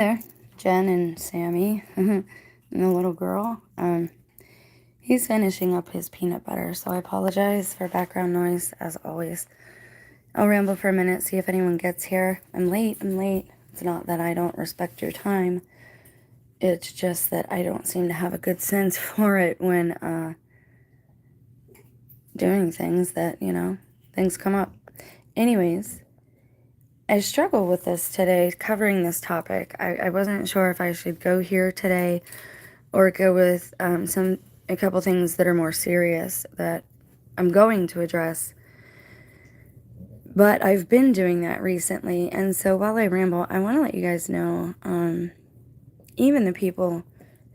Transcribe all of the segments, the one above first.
There, Jen and Sammy, and the little girl. He's finishing up his peanut butter, so I apologize for background noise as always. I'll ramble for a minute, see if anyone gets here. I'm late. It's not that I don't respect your time. It's just that I don't seem to have a good sense for it when doing things that, things come up. Anyways, I struggle with this today, covering this topic. I wasn't sure if I should go here today or go with a couple things that are more serious that I'm going to address. But I've been doing that recently, and so while I ramble, I want to let you guys know, even the people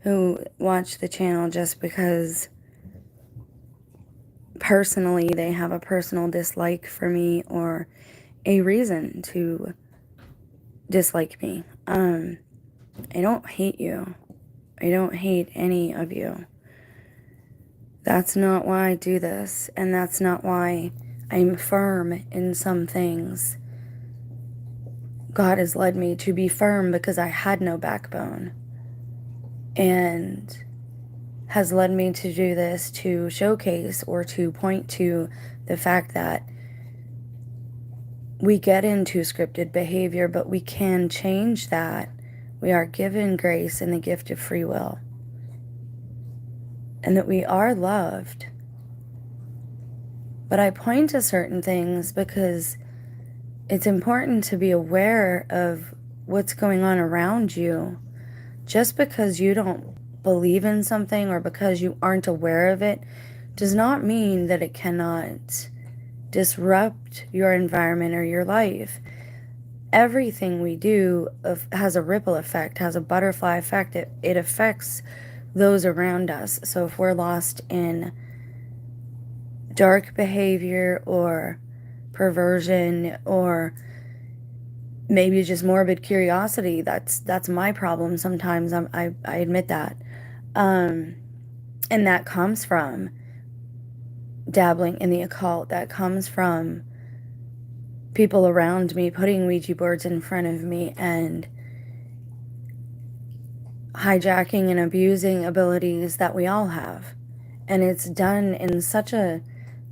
who watch the channel just because personally they have a personal dislike for me or a reason to dislike me. I don't hate you. I don't hate any of you. That's not why I do this, and that's not why I'm firm in some things. God has led me to be firm because I had no backbone, and has led me to do this to showcase or to point to the fact that we get into scripted behavior, but we can change that. We are given grace and the gift of free will, and that we are loved. But I point to certain things because it's important to be aware of what's going on around you. Just because you don't believe in something or because you aren't aware of it does not mean that it cannot disrupt your environment or your life. Everything we do has a ripple effect, has a butterfly effect. It affects those around us. So if we're lost in dark behavior or perversion or maybe just morbid curiosity, that's my problem sometimes. I admit that. And that comes from dabbling in the occult. That comes from people around me putting Ouija boards in front of me and hijacking and abusing abilities that we all have. And it's done in such a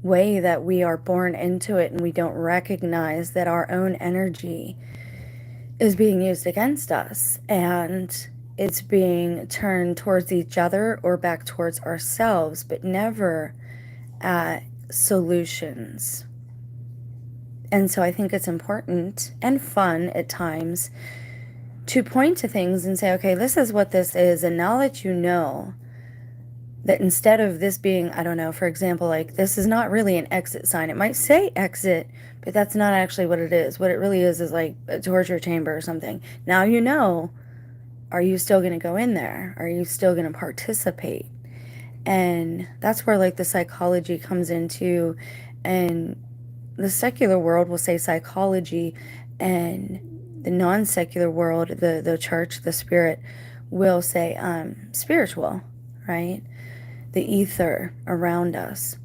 way that we are born into it and we don't recognize that our own energy is being used against us, and it's being turned towards each other or back towards ourselves, but never at solutions. And so I think it's important and fun at times to point to things and say, okay, this is what this is, and now that you know that instead of this being, I don't know, for example, like this is not really an exit sign. It might say exit, but that's not actually what it is. What it really is like a torture chamber or something. Now you know, are you still going to go in there? Are you still going to participate? And that's where like the psychology comes into, and the secular world will say psychology, and the non-secular world, the church, the spirit, will say spiritual, right? The ether around us.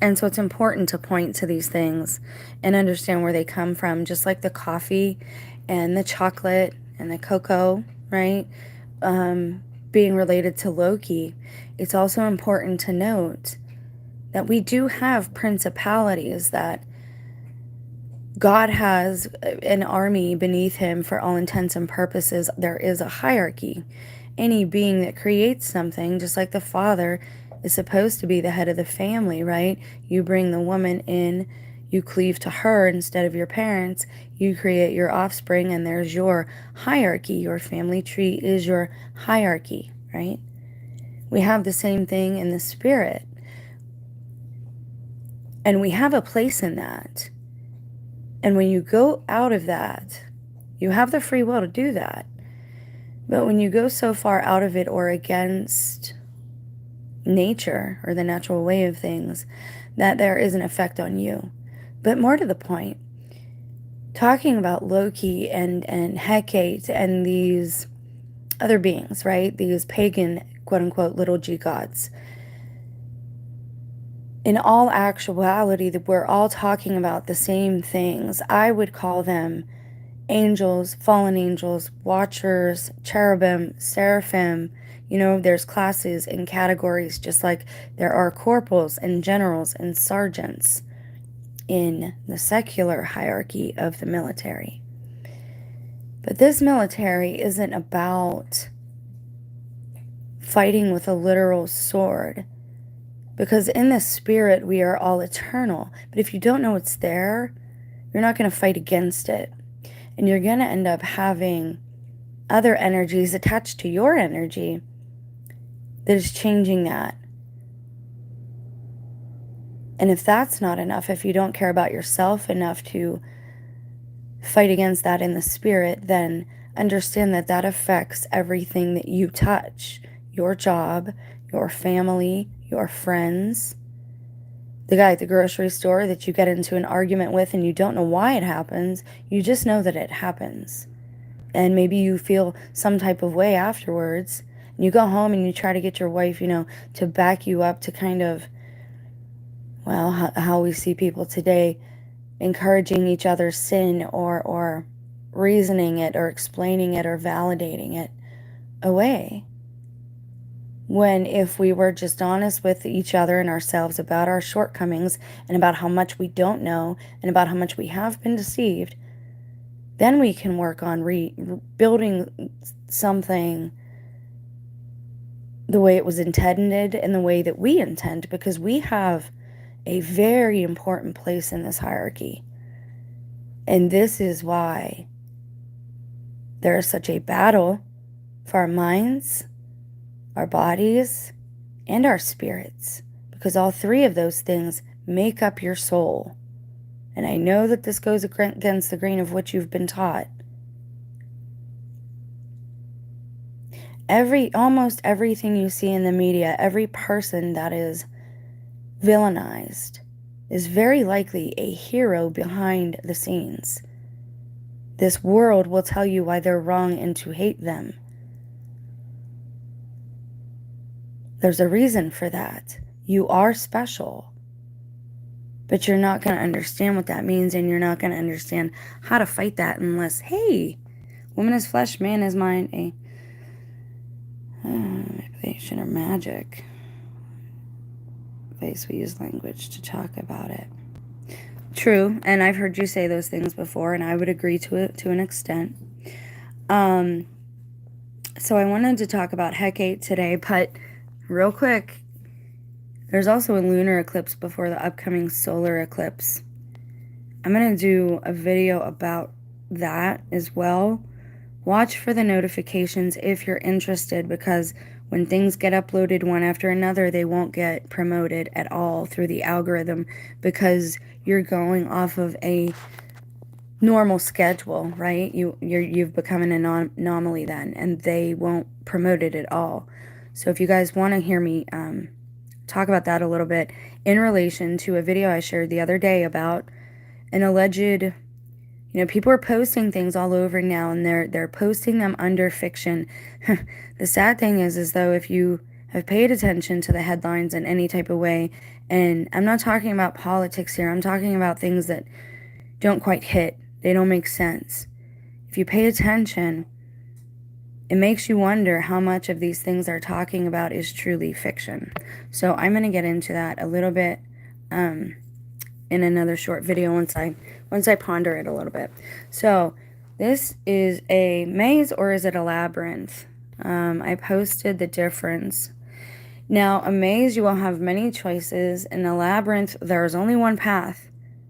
And so it's important to point to these things and understand where they come from, just like the coffee and the chocolate and the cocoa, right? Being related to Loki, it's also important to note that we do have principalities, that God has an army beneath him for all intents and purposes. There is a hierarchy. Any being that creates something, just like the father is supposed to be the head of the family, right? You bring the woman in, you cleave to her instead of your parents, you create your offspring, and there's your hierarchy. Your family tree is your hierarchy, right? We have the same thing in the spirit. And we have a place in that. And when you go out of that, you have the free will to do that. But when you go so far out of it or against nature or the natural way of things, that there is an effect on you. But more to the point, talking about Loki and Hecate and these other beings, right? These pagan, quote-unquote, little g gods. In all actuality, we're all talking about the same things. I would call them angels, fallen angels, watchers, cherubim, seraphim. You know, there's classes and categories, just like there are corporals and generals and sergeants in the secular hierarchy of the military. But this military isn't about fighting with a literal sword, because in the spirit we are all eternal. But if you don't know it's there, you're not going to fight against it. And you're going to end up having other energies attached to your energy that is changing that. And if that's not enough, if you don't care about yourself enough to fight against that in the spirit, then understand that that affects everything that you touch. Your job, your family, your friends, the guy at the grocery store that you get into an argument with and you don't know why it happens, you just know that it happens. And maybe you feel some type of way afterwards, and you go home and you try to get your wife, to back you up, to kind of, well, how we see people today encouraging each other's sin, or reasoning it, or explaining it, or validating it away. When if we were just honest with each other and ourselves about our shortcomings and about how much we don't know and about how much we have been deceived, then we can work on rebuilding something the way it was intended and the way that we intend, because we have a very important place in this hierarchy. And this is why there is such a battle for our minds, our bodies, and our spirits, because all three of those things make up your soul. And I know that this goes against the grain of what you've been taught. Almost everything you see in the media, every person that is villainized is very likely a hero behind the scenes. This world will tell you why they're wrong and to hate them. There's a reason for that. You are special. But you're not going to understand what that means, and you're not going to understand how to fight that unless, hey, woman is flesh, man is mind, a manipulation or magic. Place we use language to talk about it. True, and I've heard you say those things before, and I would agree to it to an extent. So I wanted to talk about Hecate today, but real quick, there's also a lunar eclipse before the upcoming solar eclipse. I'm going to do a video about that as well. Watch for the notifications if you're interested, because when things get uploaded one after another, they won't get promoted at all through the algorithm, because you're going off of a normal schedule, right? You've become an anomaly then, and they won't promote it at all. So if you guys want to hear me talk about that a little bit in relation to a video I shared the other day about an alleged, people are posting things all over now, and they're posting them under fiction. The sad thing is though, if you have paid attention to the headlines in any type of way, and I'm not talking about politics here, I'm talking about things that don't quite hit, they don't make sense. If you pay attention, it makes you wonder how much of these things they're talking about is truly fiction. So I'm going to get into that a little bit in another short video once I ponder it a little bit. So this is a maze, or is it a labyrinth? I posted the difference. Now, a maze, you will have many choices. In a labyrinth, there is only one path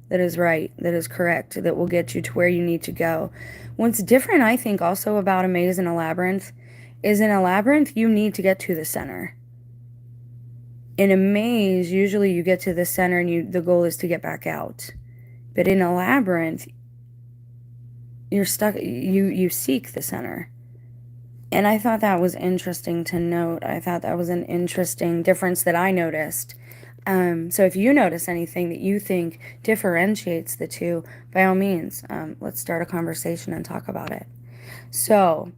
that is right, that is correct, that will get you to where you need to go. What's different, I think, also about a maze and a labyrinth is, in a labyrinth, you need to get to the center. In a maze, usually you get to the center and the goal is to get back out. But in a labyrinth, you're stuck, you seek the center. And I thought that was interesting to note. I thought that was an interesting difference that I noticed. So if you notice anything that you think differentiates the two, by all means, let's start a conversation and talk about it. So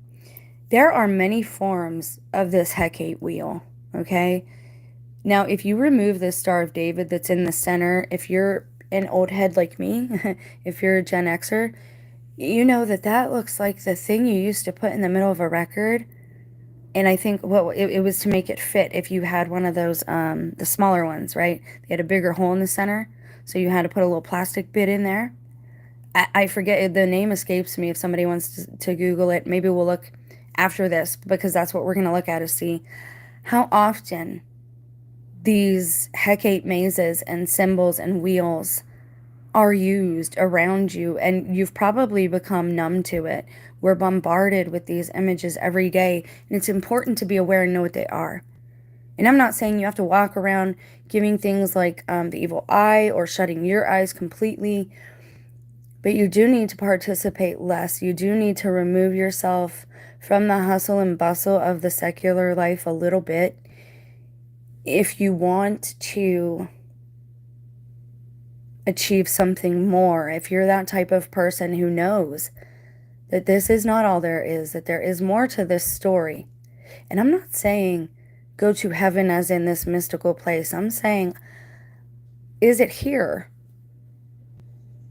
there are many forms of this Hecate wheel, okay? Now, if you remove the Star of David that's in the center, if you're an old head like me, if you're a Gen Xer, You know that looks like the thing you used to put in the middle of a record. And I think it was to make it fit if you had one of those, the smaller ones, right? They had a bigger hole in the center. So you had to put a little plastic bit in there. I forget, the name escapes me. If somebody wants to Google it, maybe we'll look after this, because that's what we're going to look at, is see how often these Hecate mazes and symbols and wheels are used around you, and you've probably become numb to it. We're bombarded with these images every day, and it's important to be aware and know what they are. And I'm not saying you have to walk around giving things like the evil eye or shutting your eyes completely, but you do need to participate less. You do need to remove yourself from the hustle and bustle of the secular life a little bit if you want to achieve something more. If you're that type of person who knows that this is not all there is, that there is more to this story. And I'm not saying go to heaven as in this mystical place. I'm saying, is it here?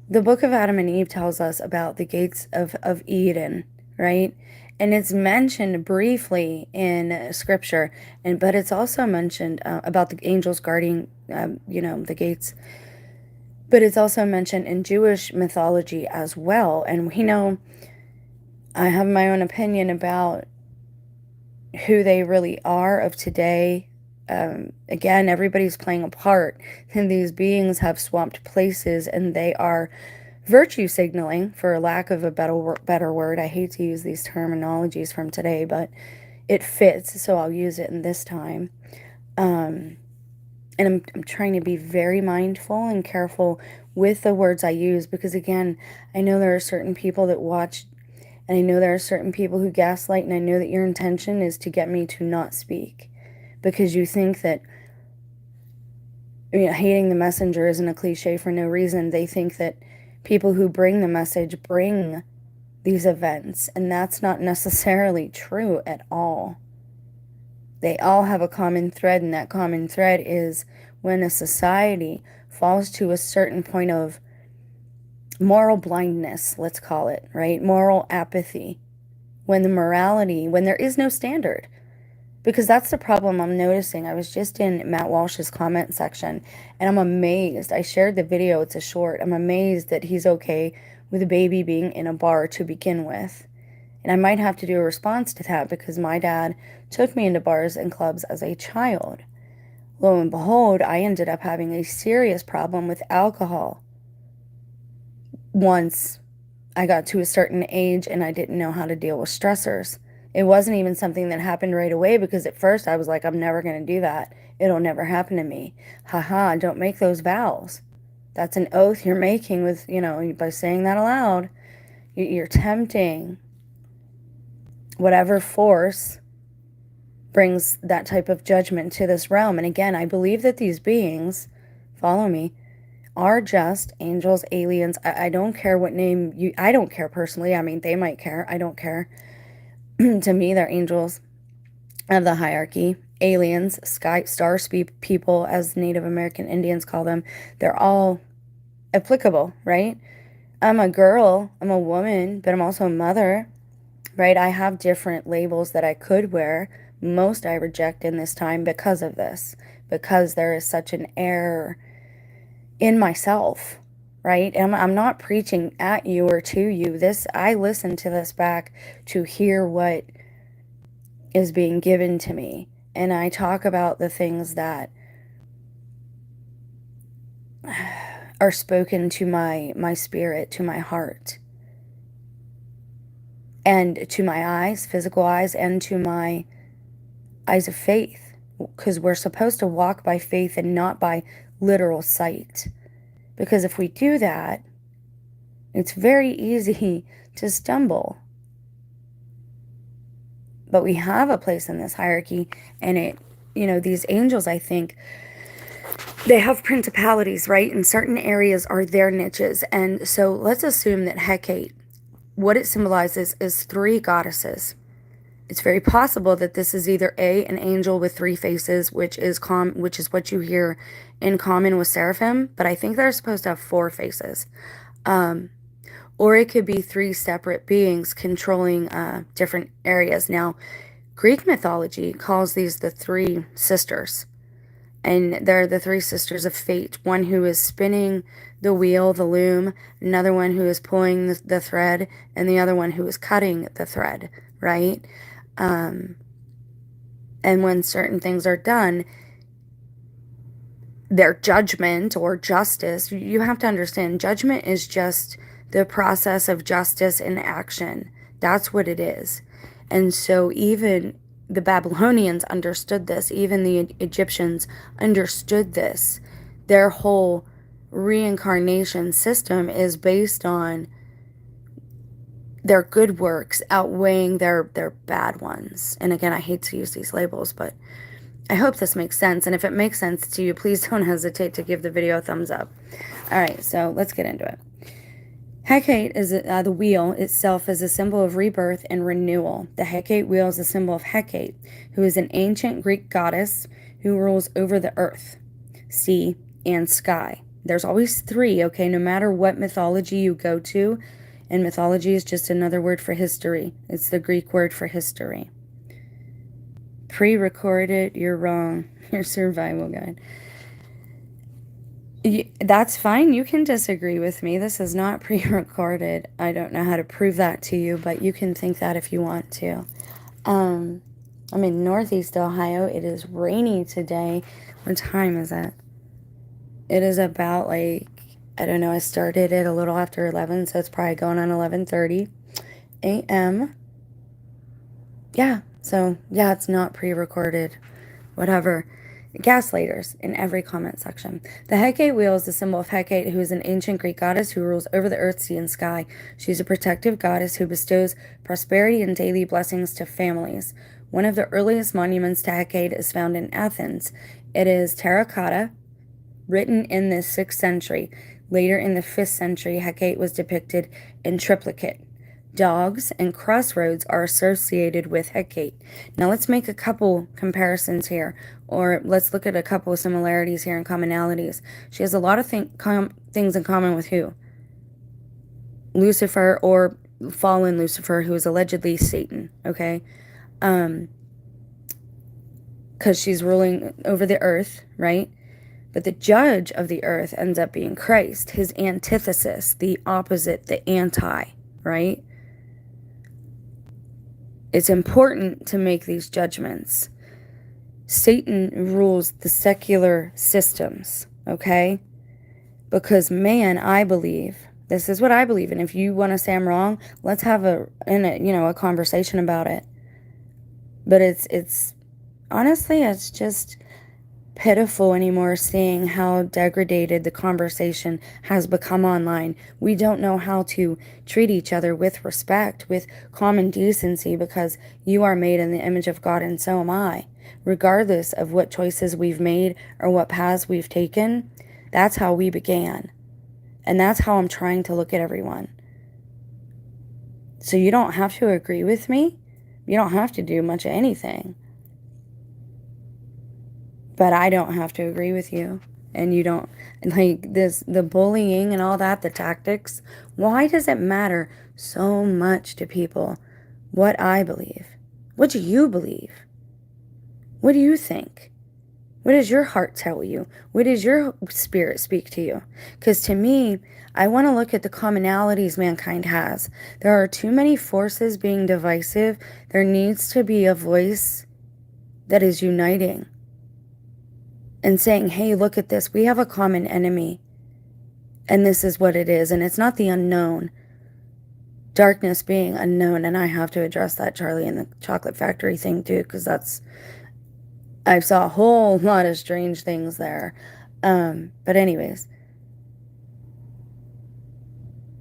The book of Adam and Eve tells us about the gates of Eden, right? And it's mentioned briefly in scripture, but it's also mentioned about the angels guarding, the gates. But it's also mentioned in Jewish mythology as well. And we know, I have my own opinion about who they really are of today. Again, everybody's playing a part, and these beings have swapped places, and they are virtue signaling, for lack of a better word. I hate to use these terminologies from today, but it fits, so I'll use it in this time. And I'm trying to be very mindful and careful with the words I use, because again, I know there are certain people that watch, and I know there are certain people who gaslight, and I know that your intention is to get me to not speak, because you think that, hating the messenger isn't a cliche for no reason. They think that people who bring the message bring these events, and that's not necessarily true at all. They all have a common thread, and that common thread is when a society falls to a certain point of moral blindness, let's call it, right? Moral apathy. When there is no standard. Because that's the problem I'm noticing. I was just in Matt Walsh's comment section, and I'm amazed. I shared the video, it's a short. I'm amazed that he's okay with a baby being in a bar to begin with. And I might have to do a response to that, because my dad took me into bars and clubs as a child. Lo and behold, I ended up having a serious problem with alcohol once I got to a certain age and I didn't know how to deal with stressors. It wasn't even something that happened right away, because at first I was like, I'm never going to do that. It'll never happen to me. Haha, don't make those vows. That's an oath you're making with, by saying that aloud. You're tempting whatever force brings that type of judgment to this realm. And again, I believe that these beings, follow me, are just angels, aliens. I don't care what name I don't care personally. I mean, they might care. I don't care. To me, they're angels of the hierarchy, aliens, star people, as Native American Indians call them. They're all applicable, right? I'm a girl, I'm a woman, but I'm also a mother, right? I have different labels that I could wear. Most I reject in this time because of this, because there is such an error in myself, right? And I'm not preaching at you or to you. I listen to this back to hear what is being given to me. And I talk about the things that are spoken to my spirit, to my heart, and to my eyes, physical eyes, and to my eyes of faith. Because we're supposed to walk by faith and not by literal sight. Because if we do that, it's very easy to stumble. But we have a place in this hierarchy, and these angels, I think, they have principalities, right? And certain areas are their niches. And so let's assume that Hecate, what it symbolizes is 3 goddesses. It's very possible that this is either an angel with 3 faces, which is what you hear in common with seraphim, but I think they're supposed to have 4 faces. or it could be three separate beings controlling different areas. Now, Greek mythology calls these the three sisters, and they're the three sisters of fate. One who is spinning the wheel, the loom, another one who is pulling the thread, and the other one who is cutting the thread, right? And when certain things are done, their judgment or justice, you have to understand, judgment is just the process of justice in action. That's what it is. And so even the Babylonians understood this, even the Egyptians understood this. Their whole reincarnation system is based on their good works outweighing their bad ones. And again, I hate to use these labels, but I hope this makes sense. And if it makes sense to you, please don't hesitate to give the video a thumbs up. All right, so let's get into it. Hecate is the wheel itself is a symbol of rebirth and renewal. The Hecate wheel is a symbol of Hecate, who is an ancient Greek goddess who rules over the earth, sea, and sky. There's always three, okay, no matter what mythology you go to. And mythology is just another word for history. It's the Greek word for history. Pre-recorded, you're wrong. Your survival guide. That's fine. You can disagree with me. This is not pre-recorded. I don't know how to prove that to you, but you can think that if you want to. I'm in Northeast Ohio. It is rainy today. What time is it? It is about like, I don't know, I started it a little after 11, so it's probably going on 11:30 a.m. Yeah, so yeah, it's not pre-recorded. Whatever. Gaslighters in every comment section. The Hecate wheel is the symbol of Hecate, who is an ancient Greek goddess who rules over the earth, sea, and sky. She is a protective goddess who bestows prosperity and daily blessings to families. One of the earliest monuments to Hecate is found in Athens. It is terracotta, written in the 6th century. Later in the 5th century, Hecate was depicted in triplicate. Dogs and crossroads are associated with Hecate. Now let's make a couple comparisons here, or let's look at a couple of similarities here and commonalities. She has a lot of things in common with who? Lucifer, or fallen Lucifer, who is allegedly Satan, okay? Because she's ruling over the earth, right? But the judge of the earth ends up being Christ, his antithesis, the opposite, the anti, right? It's important to make these judgments. Satan rules the secular systems, okay? Because man, I believe, this is what I believe, and if you want to say I'm wrong, let's have a conversation about it. But it's honestly, it's just pitiful anymore seeing how degraded the conversation has become online. We don't know how to treat each other with respect, with common decency, because you are made in the image of God and so am I. Regardless of what choices we've made or what paths we've taken, that's how we began. And that's how I'm trying to look at everyone. So you don't have to agree with me. You don't have to do much of anything. But I don't have to agree with you. And you don't, like this, the bullying and all that, the tactics. Why does it matter so much to people what I believe? What do you believe? What do you think? What does your heart tell you? What does your spirit speak to you? Because to me, I want to look at the commonalities mankind has. There are too many forces being divisive. There needs to be a voice that is uniting and saying, hey, look at this. We have a common enemy. And this is what it is. And it's not the unknown. Darkness being unknown. And I have to address that, Charlie, and the chocolate factory thing too, because I saw a whole lot of strange things there. But anyways.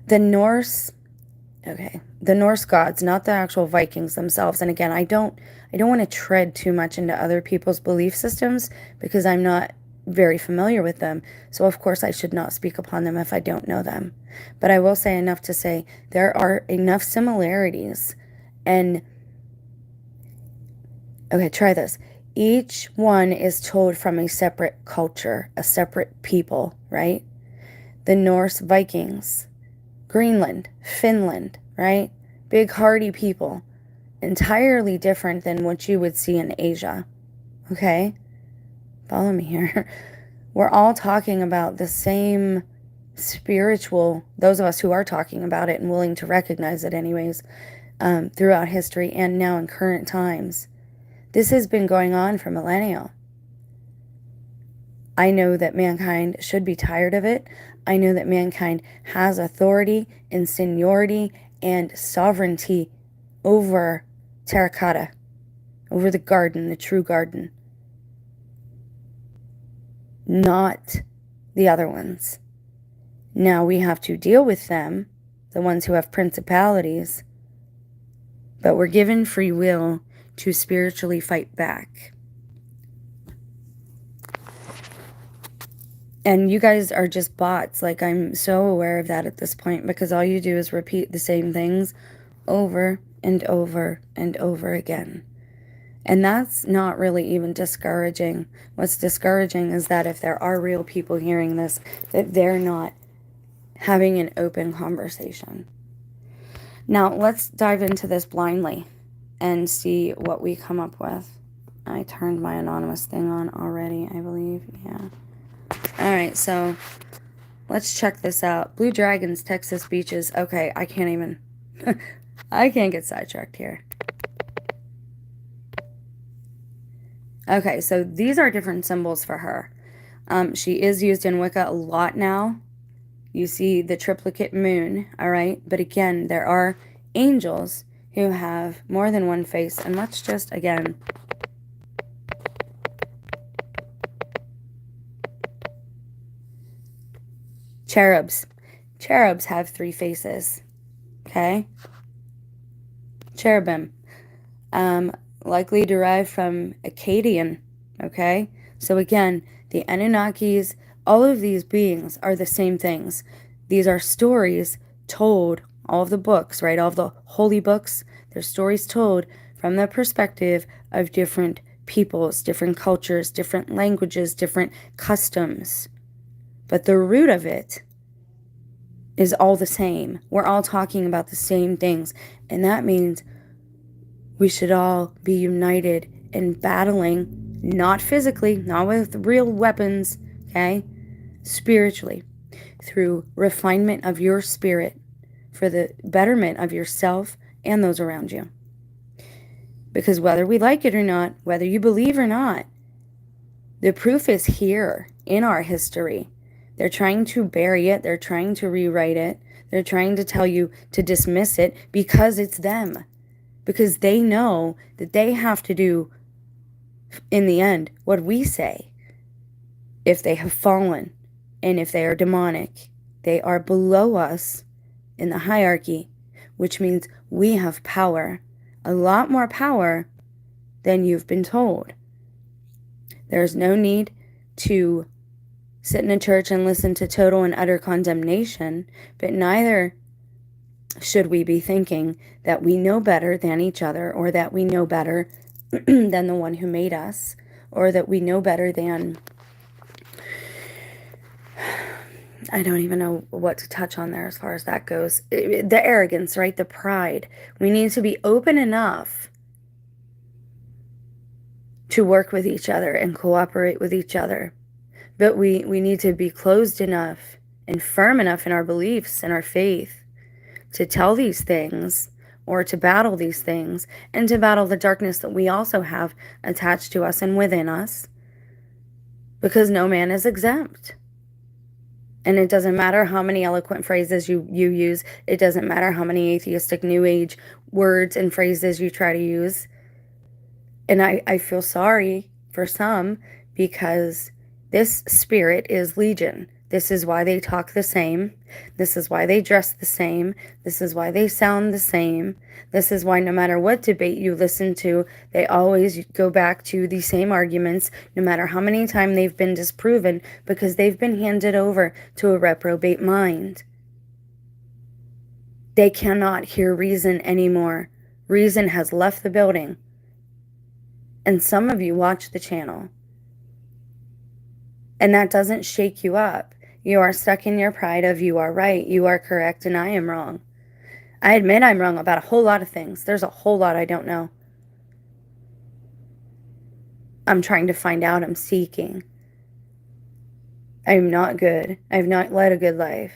The Norse gods, not the actual Vikings themselves. And again, I don't want to tread too much into other people's belief systems because I'm not very familiar with them. So of course I should not speak upon them if I don't know them. But I will say enough to say there are enough similarities. And okay, try this. Each one is told from a separate culture, a separate people, right? The Norse Vikings, Greenland, Finland, right? Big hardy people, entirely different than what you would see in Asia. Okay? Follow me here. We're all talking about the same spiritual, those of us who are talking about it and willing to recognize it anyways, throughout history and now in current times. This has been going on for millennia. I know that mankind should be tired of it. I know that mankind has authority and seniority and sovereignty over terracotta, over the garden, the true garden. Not the other ones. Now we have to deal with them, the ones who have principalities, but we're given free will to spiritually fight back. And you guys are just bots. Like, I'm so aware of that at this point, because all you do is repeat the same things over and over and over again. And that's not really even discouraging. What's discouraging is that if there are real people hearing this, that they're not having an open conversation. Now, let's dive into this blindly and see what we come up with. I turned my anonymous thing on already, I believe. Yeah. Alright, so let's check this out. Blue Dragons, Texas beaches. Okay, I can't even... I can't get sidetracked here. Okay, so these are different symbols for her. She is used in Wicca a lot now. You see the triplicate moon, alright? But again, there are angels who have more than one face. And let's just, again... Cherubs. Cherubs have 3 faces. Okay? Cherubim. Likely derived from Akkadian. Okay? So again, the Anunnakis, all of these beings are the same things. These are stories told, all of the books, right? All of the holy books, they're stories told from the perspective of different peoples, different cultures, different languages, different customs. But the root of it is all the same. We're all talking about the same things. And that means we should all be united in battling, not physically, not with real weapons, okay? Spiritually, through refinement of your spirit for the betterment of yourself and those around you. Because whether we like it or not, whether you believe or not, the proof is here in our history. They're trying to bury it. They're trying to rewrite it. They're trying to tell you to dismiss it because it's them. Because they know that they have to do, in the end, what we say. If they have fallen and if they are demonic, they are below us in the hierarchy, which means we have power, a lot more power than you've been told. There's no need to sit in a church and listen to total and utter condemnation, but neither should we be thinking that we know better than each other, or that we know better than the one who made us, or that we know better than... I don't even know what to touch on there as far as that goes. The arrogance, right? The pride. We need to be open enough to work with each other and cooperate with each other. But we need to be closed enough and firm enough in our beliefs and our faith to tell these things, or to battle these things, and to battle the darkness that we also have attached to us and within us. Because no man is exempt. And it doesn't matter how many eloquent phrases you use. It doesn't matter how many atheistic New Age words and phrases you try to use. And I feel sorry for some, because this spirit is legion. This is why they talk the same. This is why they dress the same. This is why they sound the same. This is why no matter what debate you listen to, they always go back to the same arguments, no matter how many times they've been disproven, because they've been handed over to a reprobate mind. They cannot hear reason anymore. Reason has left the building. And some of you watch the channel. And that doesn't shake you up. You are stuck in your pride of you are right, you are correct, and I am wrong. I admit I'm wrong about a whole lot of things. There's a whole lot I don't know. I'm trying to find out. I'm seeking. I'm not good. I've not led a good life.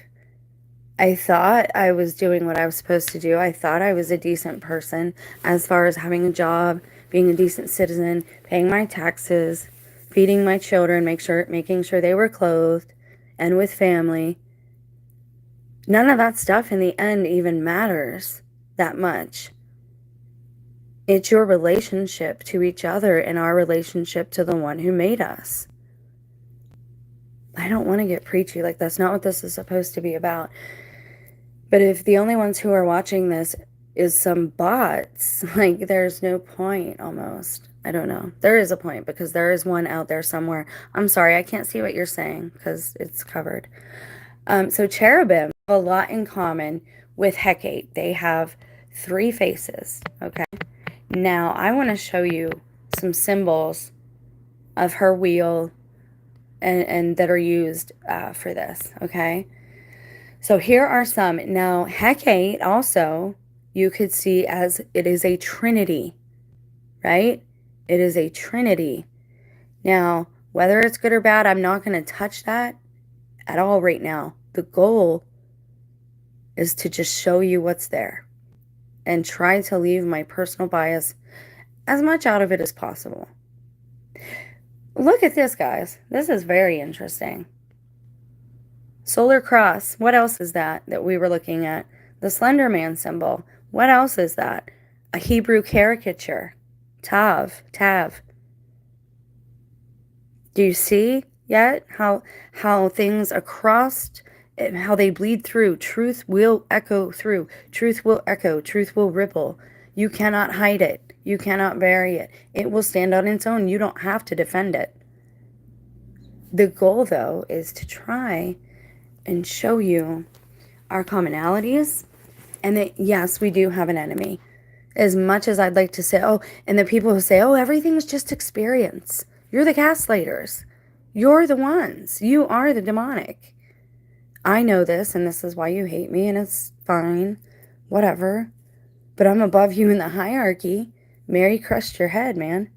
I thought I was doing what I was supposed to do. I thought I was a decent person as far as having a job, being a decent citizen, paying my taxes, feeding my children, making sure they were clothed and with family. None of that stuff in the end even matters that much. It's your relationship to each other and our relationship to the one who made us. I don't want to get preachy, like that's not what this is supposed to be about. But if the only ones who are watching this is some bots, like there's no point almost. I don't know. There is a point because there is one out there somewhere. I'm sorry, I can't see what you're saying because it's covered. So cherubim have a lot in common with Hecate. They have 3 faces, okay? Now, I want to show you some symbols of her wheel and that are used for this, okay? So here are some. Now, Hecate also, you could see as it is a trinity, right? It is a trinity. Now, whether it's good or bad, I'm not going to touch that at all right now. The goal is to just show you what's there and try to leave my personal bias as much out of it as possible. Look at this, guys. This is very interesting. Solar cross. What else is that we were looking at? The Slender Man symbol. What else is that? A Hebrew caricature. Tav. Do you see yet how things across, how they bleed through? Truth will echo through. Truth will echo. Truth will ripple. You cannot hide it. You cannot bury it. It will stand on its own. You don't have to defend it. The goal, though, is to try and show you our commonalities and that, yes, we do have an enemy. As much as I'd like to say, oh, and the people who say, oh, everything's just experience. You're the gaslighters. You're the ones. You are the demonic. I know this, and this is why you hate me, and it's fine. Whatever. But I'm above you in the hierarchy. Mary crushed your head, man.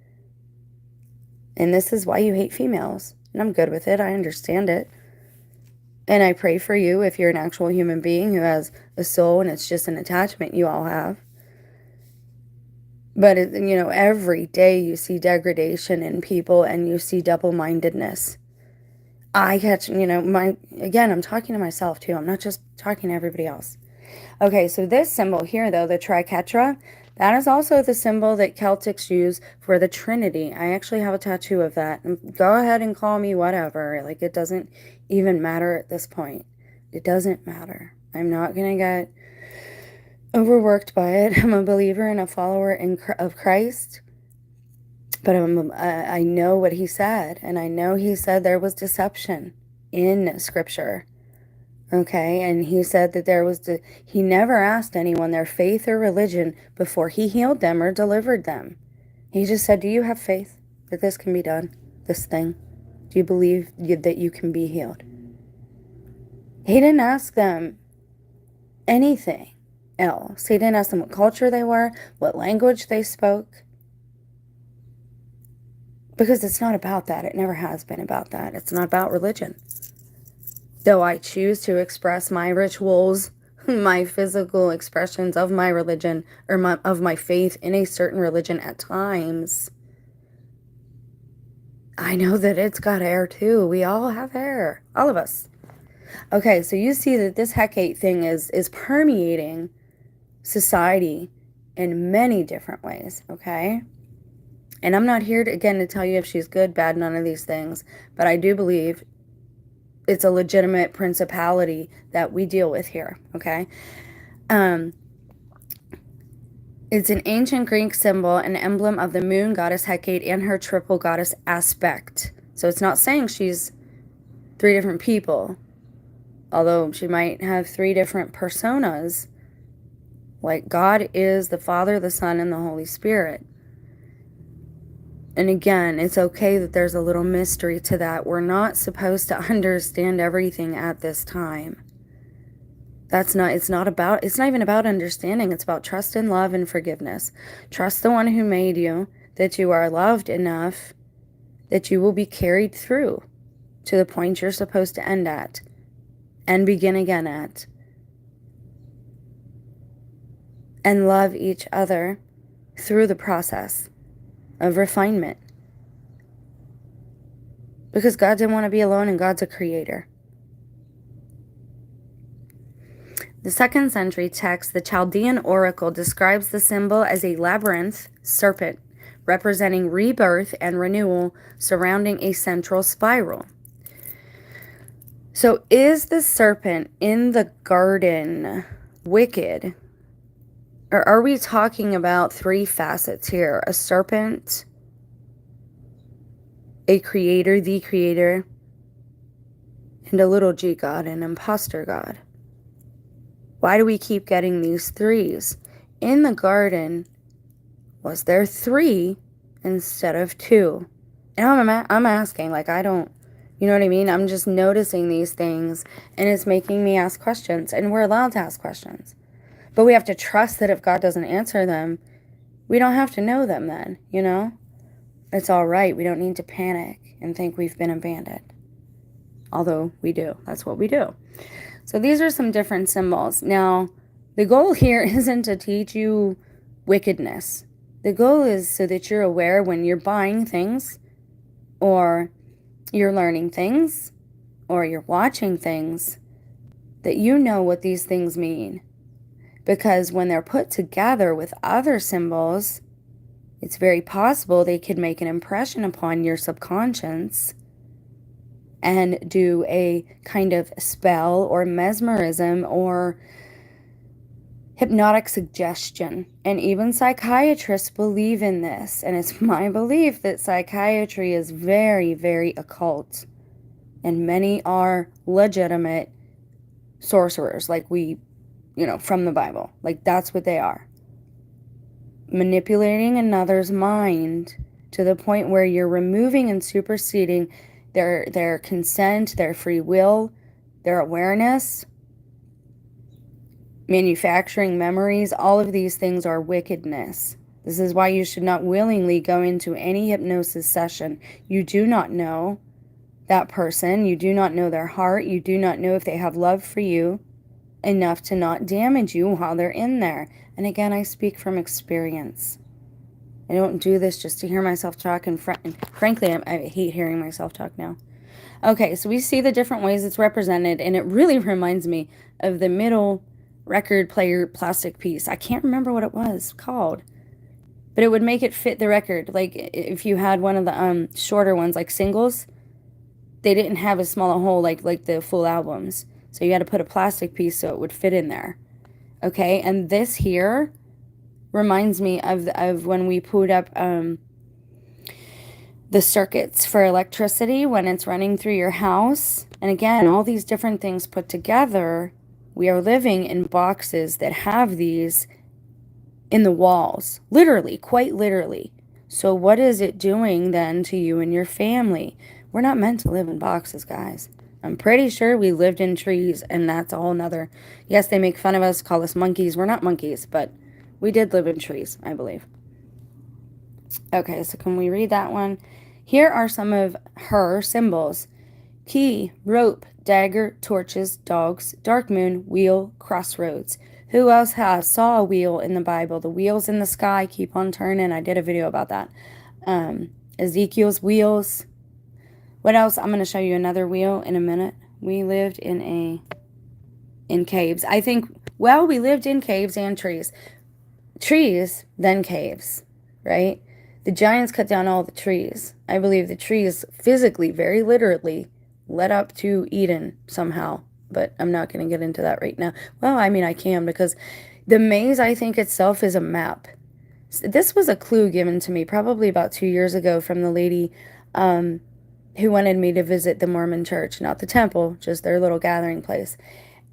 And this is why you hate females. And I'm good with it. I understand it. And I pray for you if you're an actual human being who has a soul and it's just an attachment you all have. But, every day you see degradation in people and you see double-mindedness. I catch, again, I'm talking to myself too. I'm not just talking to everybody else. Okay, so this symbol here, though, the triquetra, that is also the symbol that Celtics use for the Trinity. I actually have a tattoo of that. Go ahead and call me whatever. Like, it doesn't even matter at this point. It doesn't matter. I'm not going to get overworked by it. I'm a believer and a follower of Christ. But I know what he said. And I know he said there was deception in Scripture. Okay, and he said that he never asked anyone their faith or religion before he healed them or delivered them. He just said, do you have faith that this can be done, this thing? Do you believe that you can be healed? He didn't ask them anything else. He didn't ask them what culture they were, what language they spoke. Because it's not about that. It never has been about that. It's not about religion. Though I choose to express my rituals, my physical expressions of my religion, or of my faith in a certain religion at times, I know that it's got air too. We all have air. All of us. Okay, so you see that this Hecate thing is permeating society in many different ways, okay? And I'm not here to tell you if she's good, bad, none of these things, but I do believe it's a legitimate principality that we deal with here, okay? It's an ancient Greek symbol, an emblem of the moon goddess Hecate and her triple goddess aspect. So it's not saying she's 3 different people, although she might have 3 different personas. Like God is the Father, the Son, and the Holy Spirit. And again, it's okay that there's a little mystery to that. We're not supposed to understand everything at this time. It's not even about understanding. It's about trust and love and forgiveness. Trust the one who made you, that you are loved enough, that you will be carried through to the point you're supposed to end at and begin again at. And love each other through the process of refinement. Because God didn't want to be alone, and God's a creator. The 2nd century text, the Chaldean oracle, describes the symbol as a labyrinth serpent, representing rebirth and renewal surrounding a central spiral. So is the serpent in the garden wicked? Or are we talking about 3 facets here? A serpent, a creator, the creator, and a little g god, an imposter god. Why do we keep getting these 3s? In the garden, was there 3 instead of 2? And I'm asking, like, I don't, you know what I mean? I'm just noticing these things, and it's making me ask questions, and we're allowed to ask questions. But we have to trust that if God doesn't answer them, we don't have to know them then, you know? It's all right. We don't need to panic and think we've been abandoned. Although we do. That's what we do. So these are some different symbols. Now, the goal here isn't to teach you wickedness. The goal is so that you're aware when you're buying things, or you're learning things, or you're watching things, that you know what these things mean. Because when they're put together with other symbols, it's very possible they could make an impression upon your subconscious and do a kind of spell or mesmerism or hypnotic suggestion. And even psychiatrists believe in this. And it's my belief that psychiatry is very, very occult. And many are legitimate sorcerers, like from the Bible. Like, that's what they are. Manipulating another's mind to the point where you're removing and superseding their consent, their free will, their awareness, manufacturing memories. All of these things are wickedness. This is why you should not willingly go into any hypnosis session. You do not know that person. You do not know their heart. You do not know if they have love for you enough to not damage you while they're in there. And again, I speak from experience. I don't do this just to hear myself talk, and frankly, I hate hearing myself talk now. Okay, so we see the different ways it's represented, and it really reminds me of the middle record player plastic piece. I can't remember what it was called, but it would make it fit the record. Like, if you had one of the shorter ones, like singles, they didn't have as small a hole like the full albums. So you had to put a plastic piece so it would fit in there. Okay, and this here reminds me of when we put up the circuits for electricity when it's running through your house. And again, all these different things put together, we are living in boxes that have these in the walls. Literally, quite literally. So what is it doing then to you and your family? We're not meant to live in boxes, guys. I'm pretty sure we lived in trees, and that's a whole nother... Yes, they make fun of us, call us monkeys. We're not monkeys, but we did live in trees, I believe. Okay, so can we read that one? Here are some of her symbols. Key, rope, dagger, torches, dogs, dark moon, wheel, crossroads. Who else saw a wheel in the Bible? The wheels in the sky keep on turning. I did a video about that. Ezekiel's wheels. What else? I'm going to show you another wheel in a minute. We lived in caves. I think, well, we lived in caves and trees. Trees, then caves, right? The giants cut down all the trees. I believe the trees physically, very literally, led up to Eden somehow. But I'm not going to get into that right now. Well, I mean, I can, because the maze, I think, itself is a map. This was a clue given to me probably about 2 years ago from the lady who wanted me to visit the Mormon church, not the temple, just their little gathering place.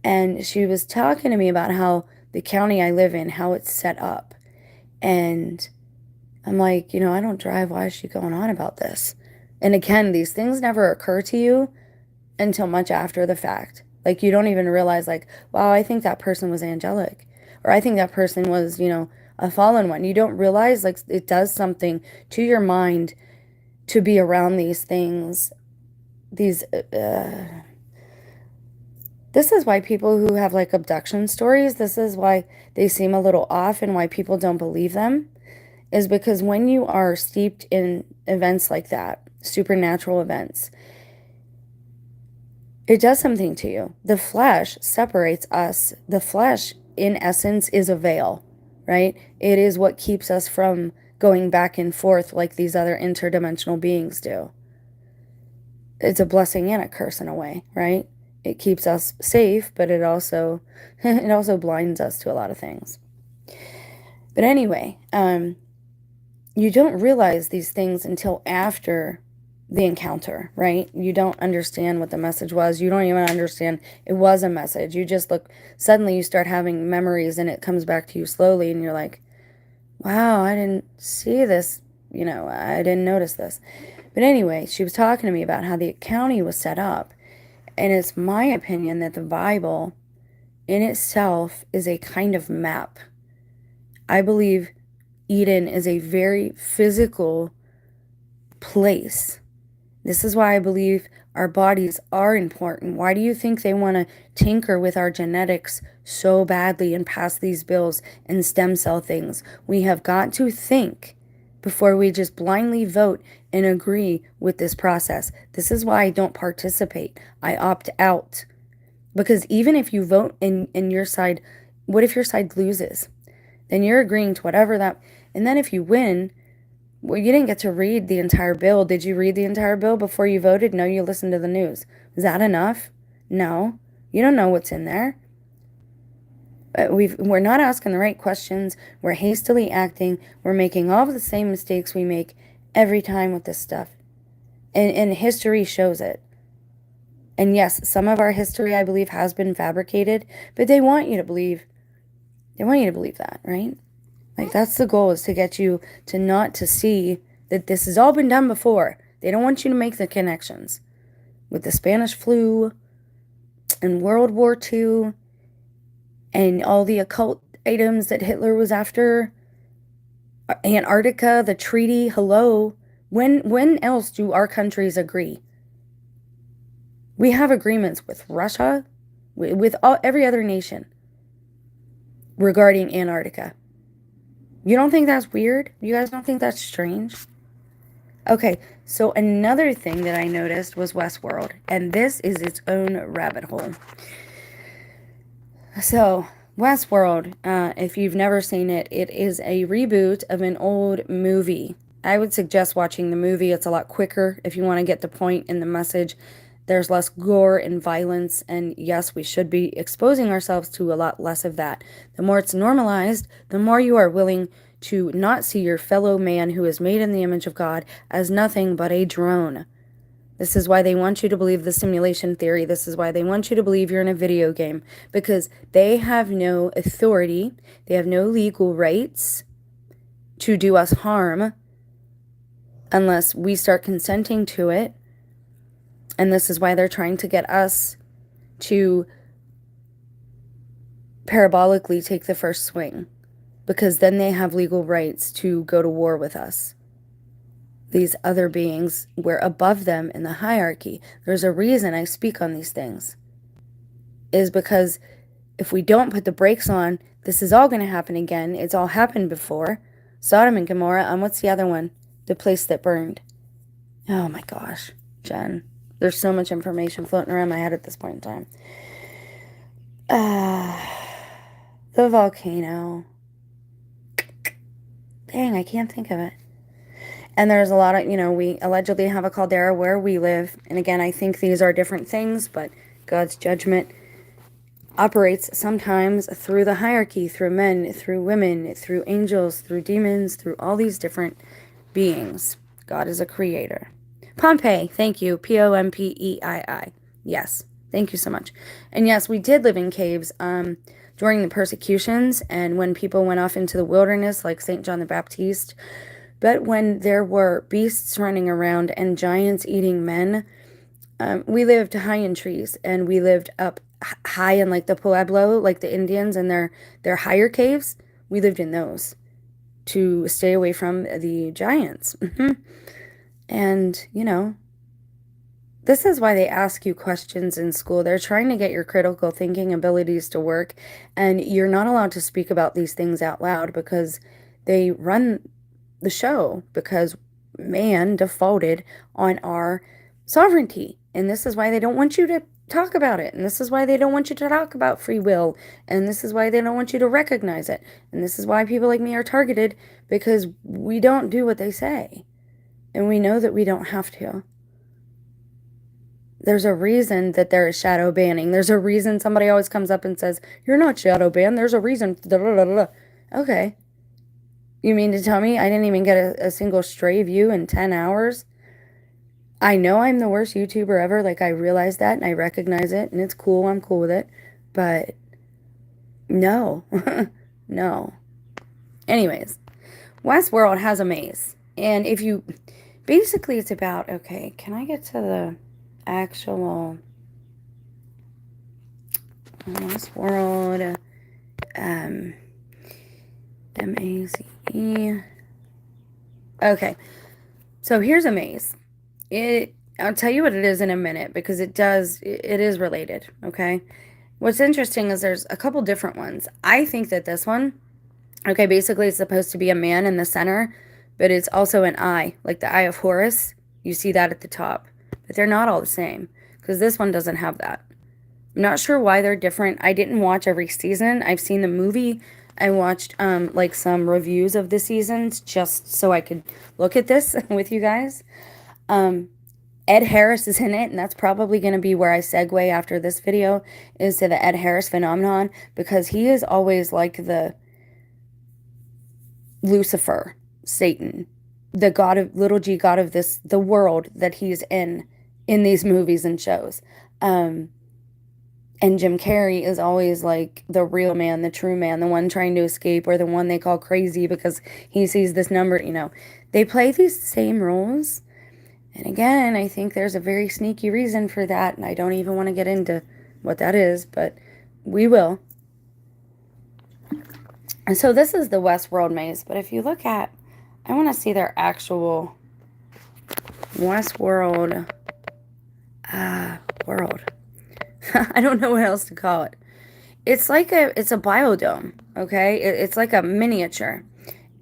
And she was talking to me about how the county I live in, how it's set up. And I'm like, I don't drive. Why is she going on about this? And again, these things never occur to you until much after the fact. Like, you don't even realize, like, wow, I think that person was angelic. Or I think that person was, a fallen one. You don't realize, like, it does something to your mind to be around these things. These, this is why people who have, like, abduction stories, this is why they seem a little off and why people don't believe them, is because when you are steeped in events like that, supernatural events, it does something to you. The flesh separates us. The flesh, in essence, is a veil, right? It is what keeps us from going back and forth like these other interdimensional beings do. It's a blessing and a curse in a way, right? It keeps us safe, but it also blinds us to a lot of things. But anyway, you don't realize these things until after the encounter, right? You don't understand what the message was. You don't even understand it was a message. You just suddenly you start having memories and it comes back to you slowly and you're like, wow, I didn't see this, I didn't notice this. But anyway, she was talking to me about how the county was set up. And it's my opinion that the Bible in itself is a kind of map. I believe Eden is a very physical place. This is why I believe our bodies are important. Why do you think they want to tinker with our genetics so badly and pass these bills and stem cell things? We have got to think before we just blindly vote and agree with this process. This is why I don't participate. I opt out. Because even if you vote in your side, what if your side loses? Then you're agreeing to whatever that, and then if you win, well, you didn't get to read the entire bill. Did you read the entire bill before you voted? No, you listened to the news. Is that enough? No. You don't know what's in there. We're not asking the right questions. We're hastily acting. We're making all of the same mistakes we make every time with this stuff. And history shows it. And yes, some of our history, I believe, has been fabricated, but they want you to believe that, right? Like, that's the goal, is to get you to not to see that this has all been done before. They don't want you to make the connections with the Spanish flu and World War II and all the occult items that Hitler was after. Antarctica, the treaty, hello. When else do our countries agree? We have agreements with Russia, with every other nation regarding Antarctica. You don't think that's weird? You guys don't think that's strange? Okay, so another thing that I noticed was Westworld, and this is its own rabbit hole. So, Westworld, if you've never seen it, it is a reboot of an old movie. I would suggest watching the movie. It's a lot quicker if you want to get the point in the message. There's less gore and violence, and yes, we should be exposing ourselves to a lot less of that. The more it's normalized, the more you are willing to not see your fellow man who is made in the image of God as nothing but a drone. This is why they want you to believe the simulation theory. This is why they want you to believe you're in a video game, because they have no authority, they have no legal rights to do us harm unless we start consenting to it. And this is why they're trying to get us to parabolically take the first swing, because then they have legal rights to go to war with us. These other beings, we're above them in the hierarchy. There's a reason I speak on these things, is because if we don't put the brakes on, this is all going to happen again. It's all happened before. Sodom and Gomorrah, and what's the other one? The place that burned. Oh my gosh, Jen. There's so much information floating around my head at this point in time. The volcano. Dang, I can't think of it. And there's a lot of, we allegedly have a caldera where we live. And again, I think these are different things, but God's judgment operates sometimes through the hierarchy, through men, through women, through angels, through demons, through all these different beings. God is a creator. Pompeii, thank you. Pompei. Yes, thank you so much. And yes, we did live in caves during the persecutions, and when people went off into the wilderness, like St. John the Baptist, But when there were beasts running around and giants eating men, we lived high in trees, and we lived up high in like the Pueblo, like the Indians and their higher caves. We lived in those to stay away from the giants. And, this is why they ask you questions in school. They're trying to get your critical thinking abilities to work, and you're not allowed to speak about these things out loud because they run the show, because man defaulted on our sovereignty. And this is why they don't want you to talk about it. And this is why they don't want you to talk about free will. And this is why they don't want you to recognize it. And this is why people like me are targeted, because we don't do what they say. And we know that we don't have to. There's a reason that there is shadow banning. There's a reason somebody always comes up and says, you're not shadow banned. There's a reason. Okay. You mean to tell me I didn't even get a single stray view in 10 hours? I know I'm the worst YouTuber ever. Like, I realize that and I recognize it, and it's cool. I'm cool with it. But no. No. Anyways, Westworld has a maze. And if you... Basically, it's about... Okay, can I get to the actual... Westworld... M-A-Z-E... Okay. So here's a maze. I'll tell you what it is in a minute, because it is related, okay? What's interesting is there's a couple different ones. I think that this one, okay, basically it's supposed to be a man in the center, but it's also an eye, like the Eye of Horus. You see that at the top. But they're not all the same, because this one doesn't have that. I'm not sure why they're different. I didn't watch every season. I've seen the movie. I watched like some reviews of the seasons just so I could look at this with you guys. Ed Harris is in it, and that's probably going to be where I segue after this video, is to the Ed Harris phenomenon, because he is always like the Lucifer, Satan, the god of, little g god of the world that he's in these movies and shows. And Jim Carrey is always like the real man, the true man, the one trying to escape, or the one they call crazy because he sees this number, They play these same roles. And again, I think there's a very sneaky reason for that, and I don't even want to get into what that is, but we will. And so this is the Westworld maze, but if you look at, I want to see their actual Westworld world. I don't know what else to call it. It's a biodome, okay? It's like a miniature.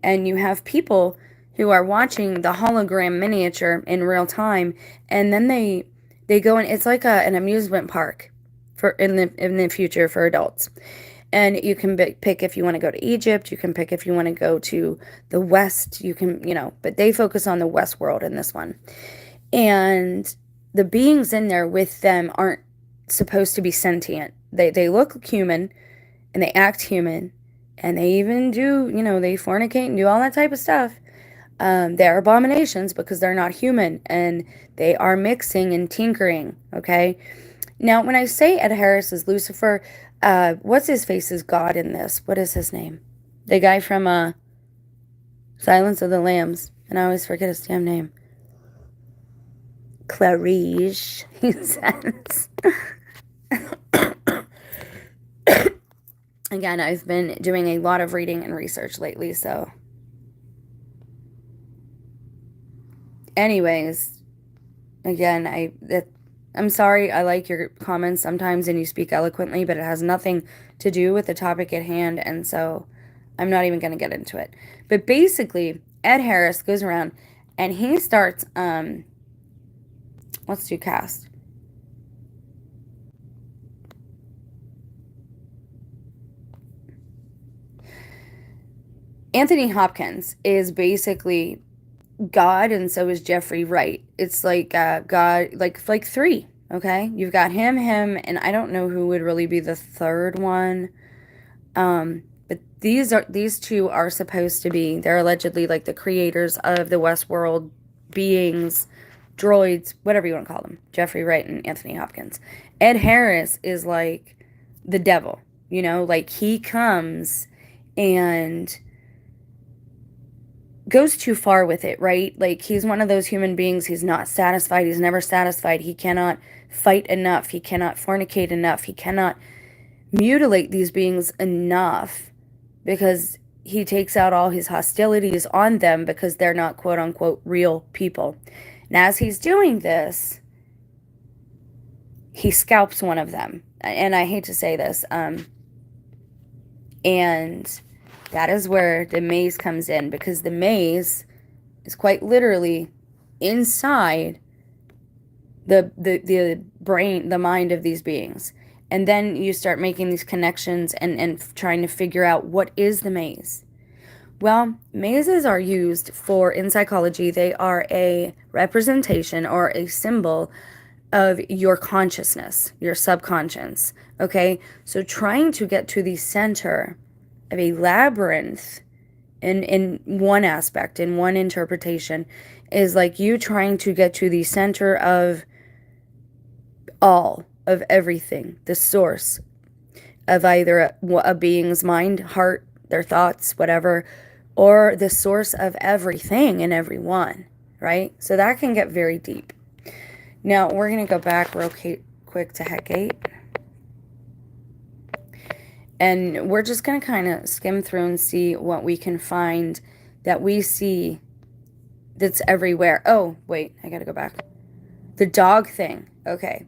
And you have people who are watching the hologram miniature in real time, and then they go in. It's like an amusement park in the future for adults. And you can pick if you want to go to Egypt. You can pick if you want to go to the West. You can, but they focus on the West world in this one. And the beings in there with them aren't supposed to be sentient. They look human, and they act human, and they even do, they fornicate and do all that type of stuff. They're abominations because they're not human, and they are mixing and tinkering, okay? Now, when I say Ed Harris is Lucifer, what's his face is God in this? What is his name? The guy from Silence of the Lambs, and I always forget his damn name. Clarice, he says. Again, I've been doing a lot of reading and research lately, so... Anyways, again, I'm sorry, I like your comments sometimes and you speak eloquently, but it has nothing to do with the topic at hand, and so I'm not even going to get into it. But basically, Ed Harris goes around and he starts, let's do cast. Anthony Hopkins is basically God, and so is Jeffrey Wright. It's like God, like 3, okay? You've got him, and I don't know who would really be the third one. But these two are supposed to be, they're allegedly like the creators of the Westworld beings, droids, whatever you want to call them. Jeffrey Wright and Anthony Hopkins. Ed Harris is like the devil, like he comes and goes too far with it, right? Like, he's one of those human beings, he's not satisfied, he's never satisfied, he cannot fight enough, he cannot fornicate enough, he cannot mutilate these beings enough, because he takes out all his hostilities on them because they're not quote unquote real people. And as he's doing this, he scalps one of them. And I hate to say this, and that is where the maze comes in, because the maze is quite literally inside the brain, the mind of these beings. And then you start making these connections and trying to figure out, what is the maze? Well, mazes are used for, in psychology, they are a representation or a symbol of your consciousness, your subconscious. Okay? So trying to get to the center of a labyrinth in one aspect, in one interpretation, is like you trying to get to the center of all, of everything, the source of either a being's mind, heart, their thoughts, whatever, or the source of everything and everyone, right? So that can get very deep. Now, we're going to go back real quick to Hecate. And we're just going to kind of skim through and see what we can find that we see that's everywhere. Oh, wait, I got to go back. The dog thing. Okay.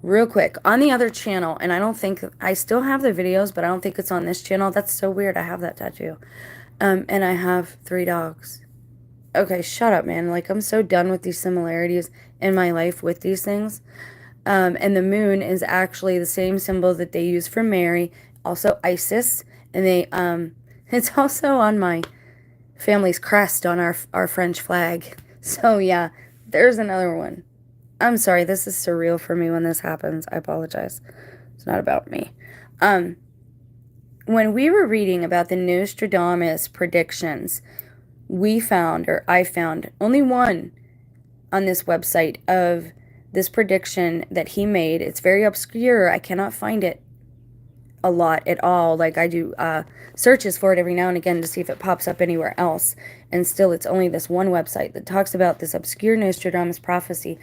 Real quick. On the other channel, and I don't think, I still have the videos, but I don't think it's on this channel. That's so weird. I have that tattoo. And I have 3 dogs. Okay, shut up, man. Like, I'm so done with these similarities in my life with these things. And the moon is actually the same symbol that they use for Mary, also Isis, and they it's also on my family's crest on our French flag. So yeah, there's another one. I'm sorry, this is surreal for me when this happens. I apologize. It's not about me. When we were reading about the Nostradamus predictions, we found, or I found, only one on this website of this prediction that he made. It's very obscure. I cannot find it a lot at all. Like, I do searches for it every now and again to see if it pops up anywhere else. And still, it's only this one website that talks about this obscure Nostradamus prophecy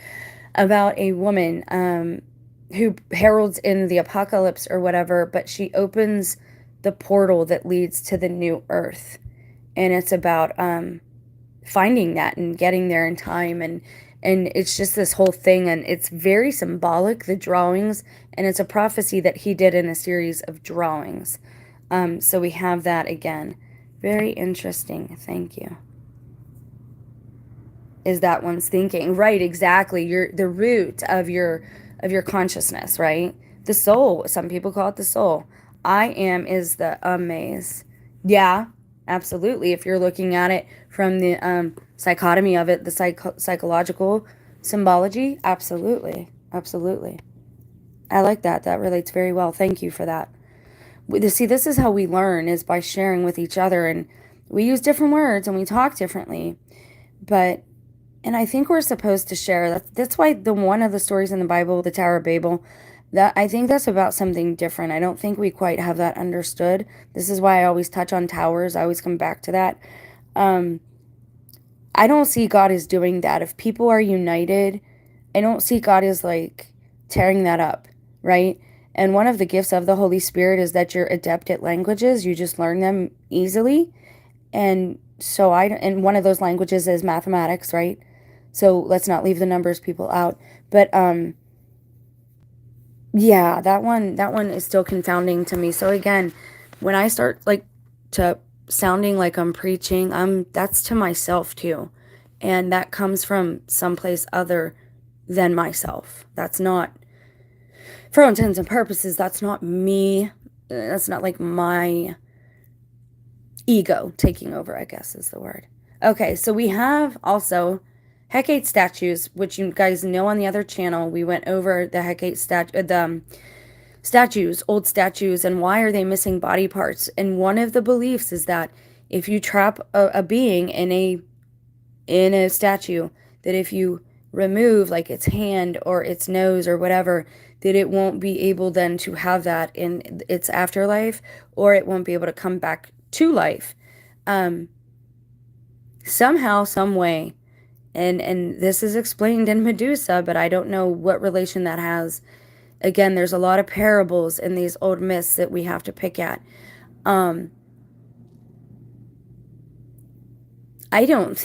about a woman who heralds in the apocalypse or whatever, but she opens the portal that leads to the new earth. And it's about finding that and getting there in time, and it's just this whole thing, and it's very symbolic, the drawings, and it's a prophecy that he did in a series of drawings. So we have that again. Very interesting. Thank you. Is that one's thinking. Right, exactly. You're the root of your consciousness, right? The soul. Some people call it the soul. I am is the amaze. Yeah, absolutely. If you're looking at it from the psychotomy of it, the psychological symbology, absolutely. Absolutely. I like that. That relates very well. Thank you for that. See, this is how we learn, is by sharing with each other, and we use different words and we talk differently. And I think we're supposed to share. That's why one of the stories in the Bible, the Tower of Babel, that I think that's about something different. I don't think we quite have that understood. This is why I always touch on towers. I always come back to that. I don't see God as doing that. If people are united, I don't see God as like tearing that up, right? And one of the gifts of the Holy Spirit is that you're adept at languages. You just learn them easily. And so and one of those languages is mathematics, right? So let's not leave the numbers people out. But yeah, that one is still confounding to me. So again, when I start like to sounding like I'm preaching, that's to myself too. And that comes from someplace other than myself. That's not, for all intents and purposes, that's not me. That's not like my ego taking over, I guess is the word. Okay, so we have also Hecate statues, which you guys know on the other channel. We went over the Hecate statues, old statues, and why are they missing body parts. And one of the beliefs is that if you trap a being in a statue, that if you remove like its hand or its nose or whatever, that it won't be able then to have that in its afterlife, or it won't be able to come back to life. somehow, some way. And this is explained in Medusa, but I don't know what relation that has. Again, there's a lot of parables in these old myths that we have to pick at. I don't,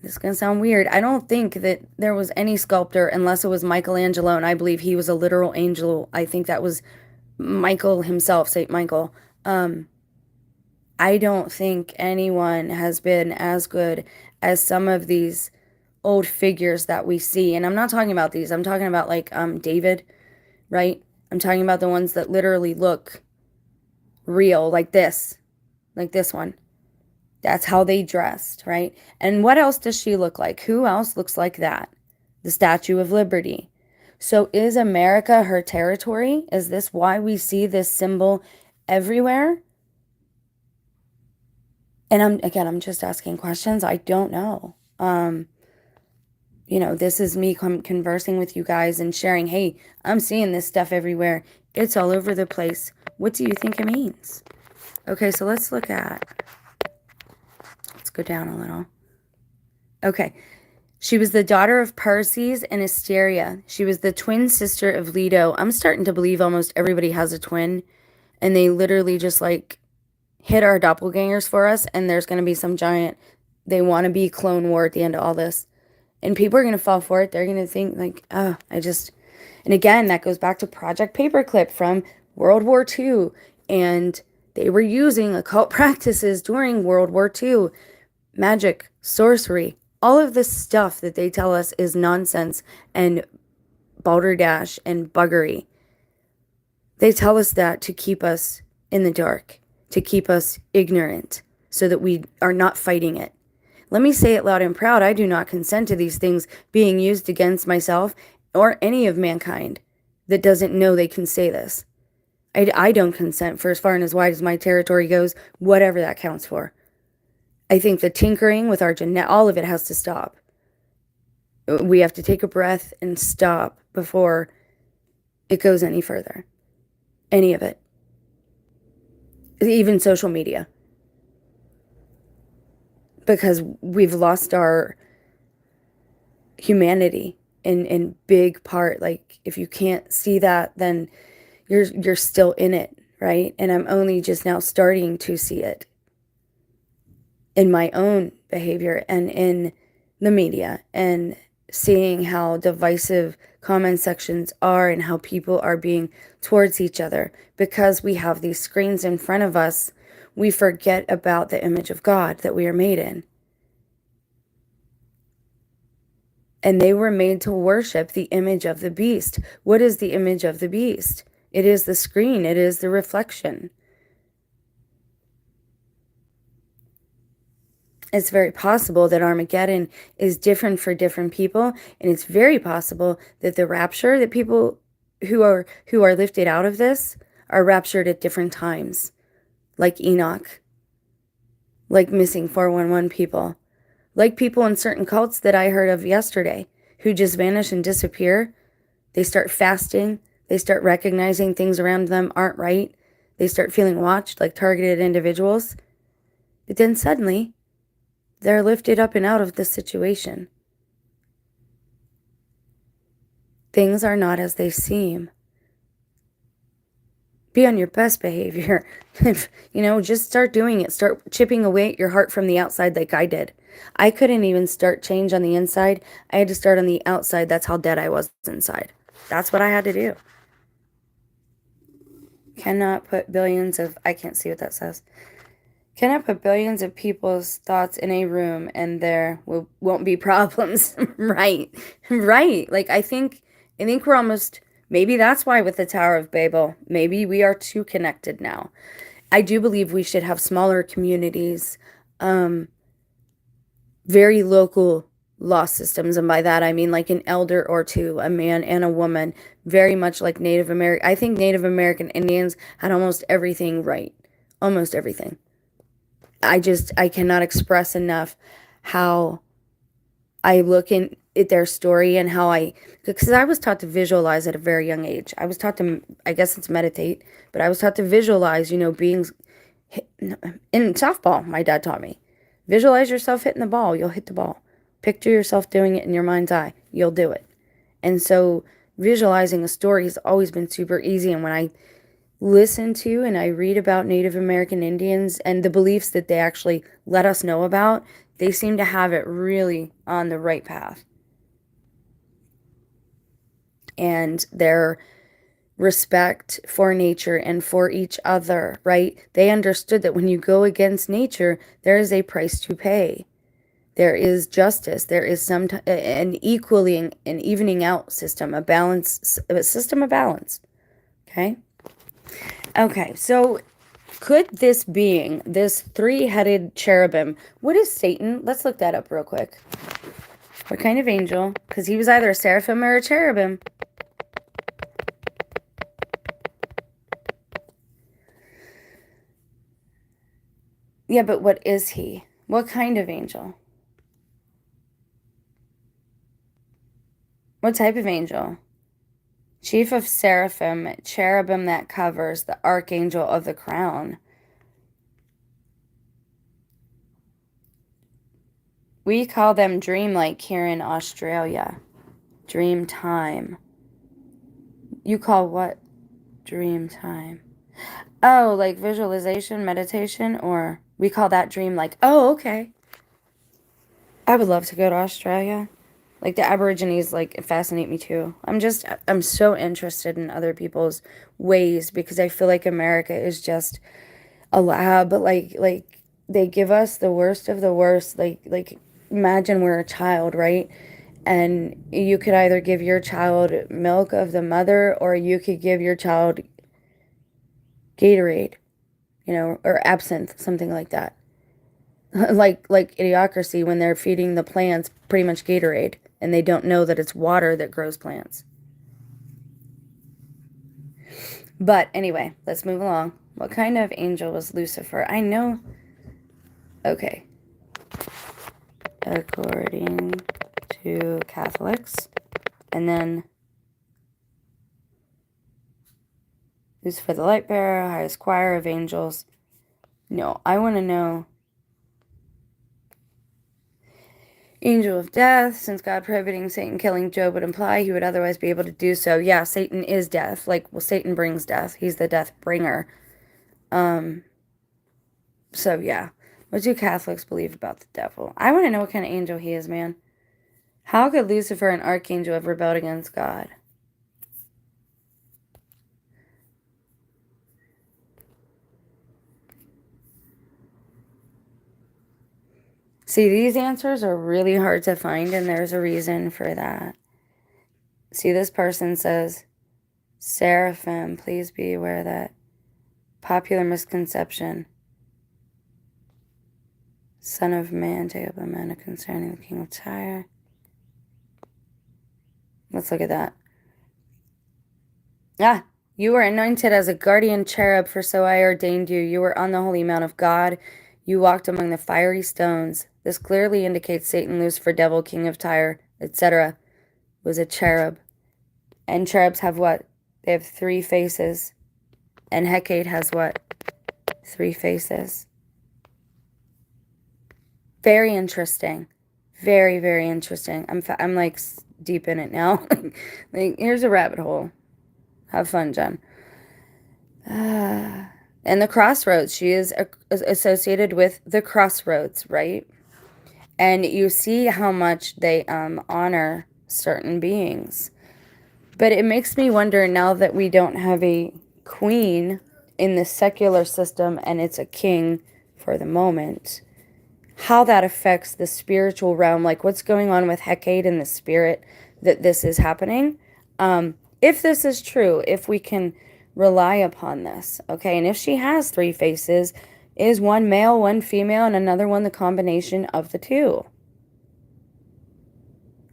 this is going to sound weird. I don't think that there was any sculptor unless it was Michelangelo, and I believe he was a literal angel. I think that was Michael himself, Saint Michael. I don't think anyone has been as good as some of these old figures that we see. And I'm not talking about these. I'm talking about like David, right? I'm talking about the ones that literally look real, like this one. That's how they dressed, right? And what else does she look like? Who else looks like that? The Statue of Liberty. So is America her territory? Is this why we see this symbol everywhere? And I'm just asking questions. I don't know. This is me conversing with you guys and sharing, hey, I'm seeing this stuff everywhere. It's all over the place. What do you think it means? Okay, so let's go down a little. Okay. She was the daughter of Perses and Asteria. She was the twin sister of Leto. I'm starting to believe almost everybody has a twin, and they literally just like hit our doppelgangers for us, and there's going to be some giant, they want to be clone war at the end of all this. And people are going to fall for it. They're going to think like, oh, and again, that goes back to Project Paperclip from World War II. And they were using occult practices during World War II. Magic, sorcery, all of this stuff that they tell us is nonsense and balderdash and buggery. They tell us that to keep us in the dark, to keep us ignorant, so that we are not fighting it. Let me say it loud and proud. I do not consent to these things being used against myself or any of mankind that doesn't know they can say this. I don't consent for as far and as wide as my territory goes, whatever that counts for. I think the tinkering with our all of it has to stop. We have to take a breath and stop before it goes any further. Any of it. Even social media. Because we've lost our humanity in big part. Like, if you can't see that, then you're still in it, right? And I'm only just now starting to see it in my own behavior and in the media, and seeing how divisive comment sections are and how people are being towards each other. Because we have these screens in front of us, we forget about the image of God that we are made in. And they were made to worship the image of the beast. What is the image of the beast? It is the screen. It is the reflection. It's very possible that Armageddon is different for different people, and it's very possible that the rapture, that people who are lifted out of this are raptured at different times, like Enoch, like missing 411 people, like people in certain cults that I heard of yesterday who just vanish and disappear. They start fasting. They start recognizing things around them aren't right. They start feeling watched, like targeted individuals. But then suddenly, they're lifted up and out of the situation. Things are not as they seem. Be on your best behavior. Just start doing it. Start chipping away at your heart from the outside like I did. I couldn't even start change on the inside. I had to start on the outside. That's how dead I was inside. That's what I had to do. Cannot put billions of, I can't see what that says. Cannot put billions of people's thoughts in a room and there won't be problems. Right. Like, I think we're almost, maybe that's why with the Tower of Babel, maybe we are too connected now. I do believe we should have smaller communities, very local law systems. And by that, I mean like an elder or two, a man and a woman, very much like Native American. I think Native American Indians had almost everything right. Almost everything. I cannot express enough how I look at their story and how because I was taught to visualize at a very young age. I was taught to, I guess it's meditate, but I was taught to visualize, beings in softball, my dad taught me. Visualize yourself hitting the ball. You'll hit the ball. Picture yourself doing it in your mind's eye. You'll do it. And so visualizing a story has always been super easy. And when I listen to and I read about Native American Indians and the beliefs that they actually let us know about, they seem to have it really on the right path. And their respect for nature and for each other, right? They understood that when you go against nature, there is a price to pay. There is justice. There is an equaling, an evening out system, a system of balance. Okay? Okay, so could this being, this three-headed cherubim, what is Satan? Let's look that up real quick. What kind of angel? Because he was either a seraphim or a cherubim. Yeah, but what is he? What kind of angel? What type of angel? Chief of seraphim, cherubim that covers, the archangel of the crown. We call them dreamlike here in Australia. Dream time. You call what dream time? Oh, like visualization, meditation, or we call that dreamlike. Oh, okay. I would love to go to Australia. Like the Aborigines, like, fascinate me too. I'm so interested in other people's ways because I feel like America is just a lab. Like they give us the worst of the worst. Like imagine we're a child, right? And you could either give your child milk of the mother or you could give your child Gatorade, or absinthe, something like that. like Idiocracy when they're feeding the plants pretty much Gatorade and they don't know that it's water that grows plants. But anyway, let's move along. What kind of angel was Lucifer? I know. Okay. According to Catholics. And then Lucifer the light bearer, highest choir of angels. No, I want to know. Angel of death, since God prohibiting Satan killing Job would imply he would otherwise be able to do so. Yeah, Satan is death. Satan brings death. He's the death bringer. So yeah. What do Catholics believe about the devil? I want to know what kind of angel he is, man. How could Lucifer, an archangel, have rebelled against God? See, these answers are really hard to find, and there's a reason for that. See, this person says, seraphim, please be aware that popular misconception. Son of man, take up a manna concerning the king of Tyre. Let's look at that. Ah, you were anointed as a guardian cherub, for so I ordained you. You were on the holy mount of God. You walked among the fiery stones. This clearly indicates Satan, Lucifer, devil, king of Tyre, etc., was a cherub. And cherubs have what? They have 3 faces. And Hecate has what? 3 faces. Very interesting. Very, very interesting. I'm like deep in it now. Like, here's a rabbit hole. Have fun, Jen. And the crossroads. She is associated with the crossroads, right? And you see how much they honor certain beings. But it makes me wonder, now that we don't have a queen in the secular system and it's a king for the moment, how that affects the spiritual realm, like what's going on with Hecate and the spirit that this is happening. If this is true, if we can rely upon this, okay, and if she has 3 faces, is one male, one female, and another one the combination of the 2?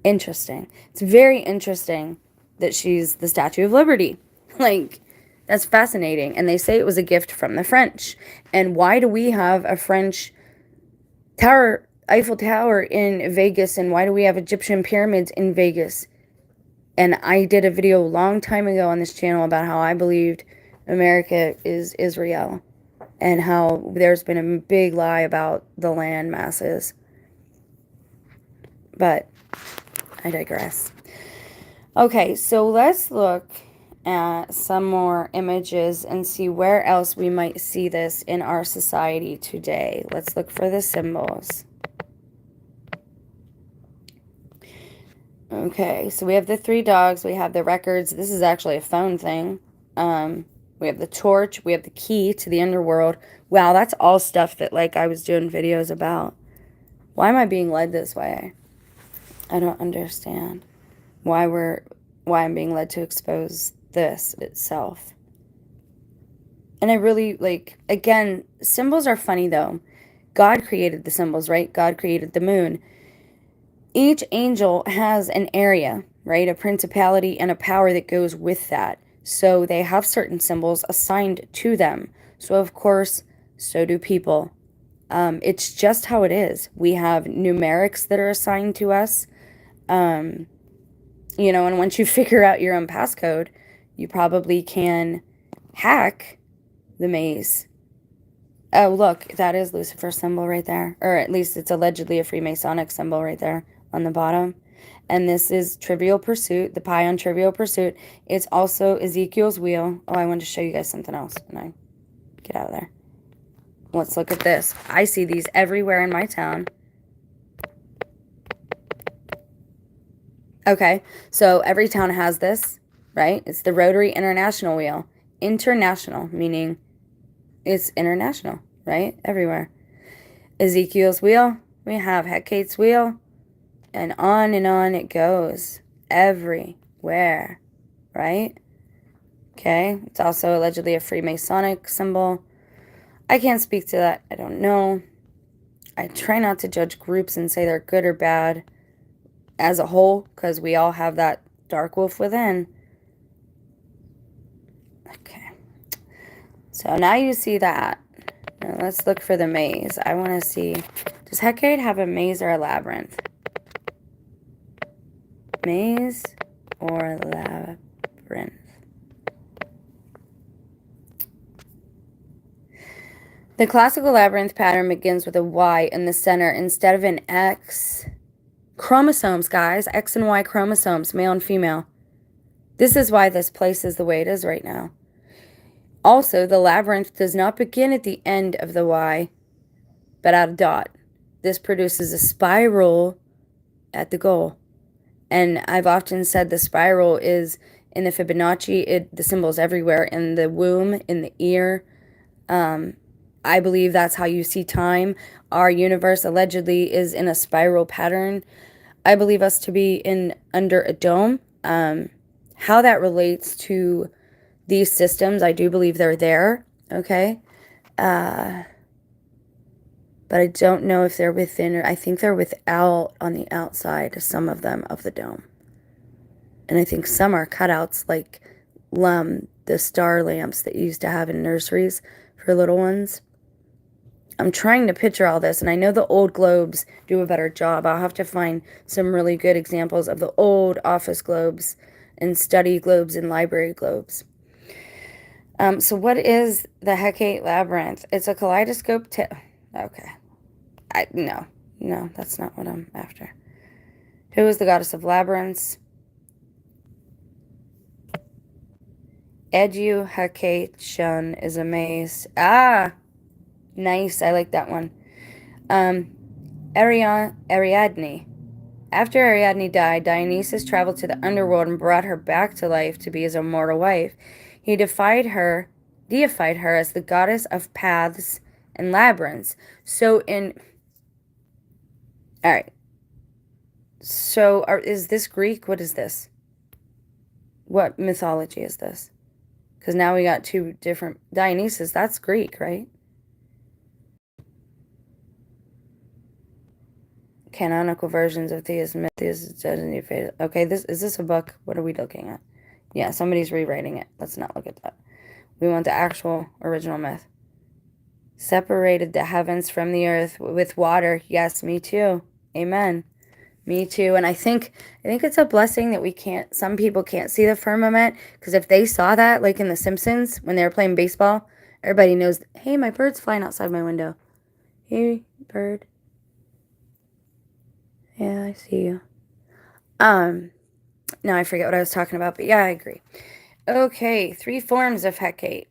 Interesting. It's very interesting that she's the Statue of Liberty. Like, that's fascinating. And they say it was a gift from the French. And why do we have a French tower, Eiffel Tower in Vegas, and why do we have Egyptian pyramids in Vegas? And I did a video a long time ago on this channel about how I believed America is Israel. and how there's been a big lie about the land masses. But I digress. Okay, so let's look at some more images and see where else we might see this in our society today. Let's look for the symbols. Okay, so we have the 3 dogs, we have the records. This is actually a phone thing. We have the torch, we have the key to the underworld. Wow, that's all stuff that, like, I was doing videos about. Why am I being led this way? I don't understand why I'm being led to expose this itself. And I really, like, again, symbols are funny though. God created the symbols, right? God created the moon. Each angel has an area, right? A principality and a power that goes with that. So they have certain symbols assigned to them. So of course, so do people. It's just how it is. We have numerics that are assigned to us. You know, and once you figure out your own passcode, you probably can hack the maze. Oh, look, that is Lucifer's symbol right there. Or at least it's allegedly a Freemasonic symbol right there on the bottom. And this is Trivial Pursuit, the pie on Trivial Pursuit. It's also Ezekiel's wheel. Oh, I wanted to show you guys something else. And I get out of there. Let's look at this. I see these everywhere in my town. Okay, so every town has this, right? It's the Rotary International wheel. International, meaning it's international, right? Everywhere. Ezekiel's wheel. We have Hecate's wheel. And on it goes. Everywhere, right? Okay, it's also allegedly a Freemasonic symbol. I can't speak to that. I don't know. I try not to judge groups and say they're good or bad as a whole, because we all have that dark wolf within. Okay. So now you see that. Now let's look for the maze. I want to see, does Hecate have a maze or a labyrinth? Maze or labyrinth? The classical labyrinth pattern begins with a Y in the center instead of an X. Chromosomes, guys. X and Y chromosomes, male and female. This is why this place is the way it is right now. Also, the labyrinth does not begin at the end of the Y, but at a dot. This produces a spiral at the goal. And I've often said the spiral is in the Fibonacci, the symbol's everywhere, in the womb, in the ear. I believe that's how you see time. Our universe allegedly is in a spiral pattern. I believe us to be under a dome. How that relates to these systems, I do believe they're there, okay? But I don't know if they're within, or I think they're without on the outside, some of them, of the dome. And I think some are cutouts, like the star lamps that you used to have in nurseries for little ones. I'm trying to picture all this, and I know the old globes do a better job. I'll have to find some really good examples of the old office globes and study globes and library globes. So what is the Hecate Labyrinth? It's a kaleidoscope okay. No, that's not what I'm after. Who is the goddess of labyrinths? Edu Hecate Shun is a maze. Ah! Nice, I like that one. Ariadne. After Ariadne died, Dionysus traveled to the underworld and brought her back to life to be his immortal wife. He deified her as the goddess of paths and labyrinths. Alright. So, is this Greek? What is this? What mythology is this? Because now we got 2 different Dionysus. That's Greek, right? Canonical versions of theism. Okay, is this a book? What are we looking at? Yeah, somebody's rewriting it. Let's not look at that. We want the actual original myth. Separated the heavens from the earth with water. Yes, me too. Amen. Me too. And I think it's a blessing that some people can't see the firmament, because if they saw that, like in The Simpsons, when they were playing baseball Everybody knows, hey, my bird's flying outside my window. Hey, bird. Yeah, I see you. Now I forget what I was talking about, but yeah, I agree. Okay, 3 forms of Hecate.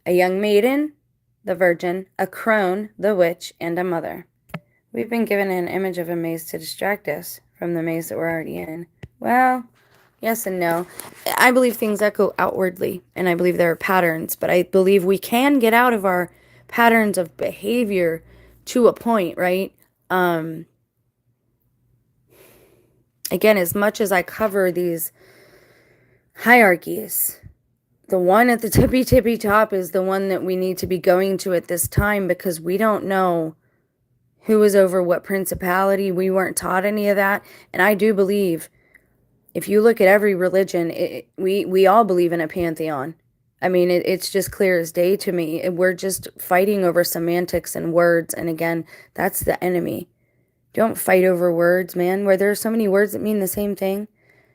A young maiden, the virgin, a crone, the witch, and a mother. We've been given an image of a maze to distract us from the maze that we're already in. Well, yes and no. I believe things echo outwardly, and I believe there are patterns, but I believe we can get out of our patterns of behavior to a point, right? Again, as much as I cover these hierarchies, the one at the tippy top is the one that we need to be going to at this time, because we don't know who is over what principality. We weren't taught any of that. And I do believe, if you look at every religion, we all believe in a pantheon. I mean, it's just clear as day to me. We're just fighting over semantics and words. And again, that's the enemy. Don't fight over words, man, where there are so many words that mean the same thing.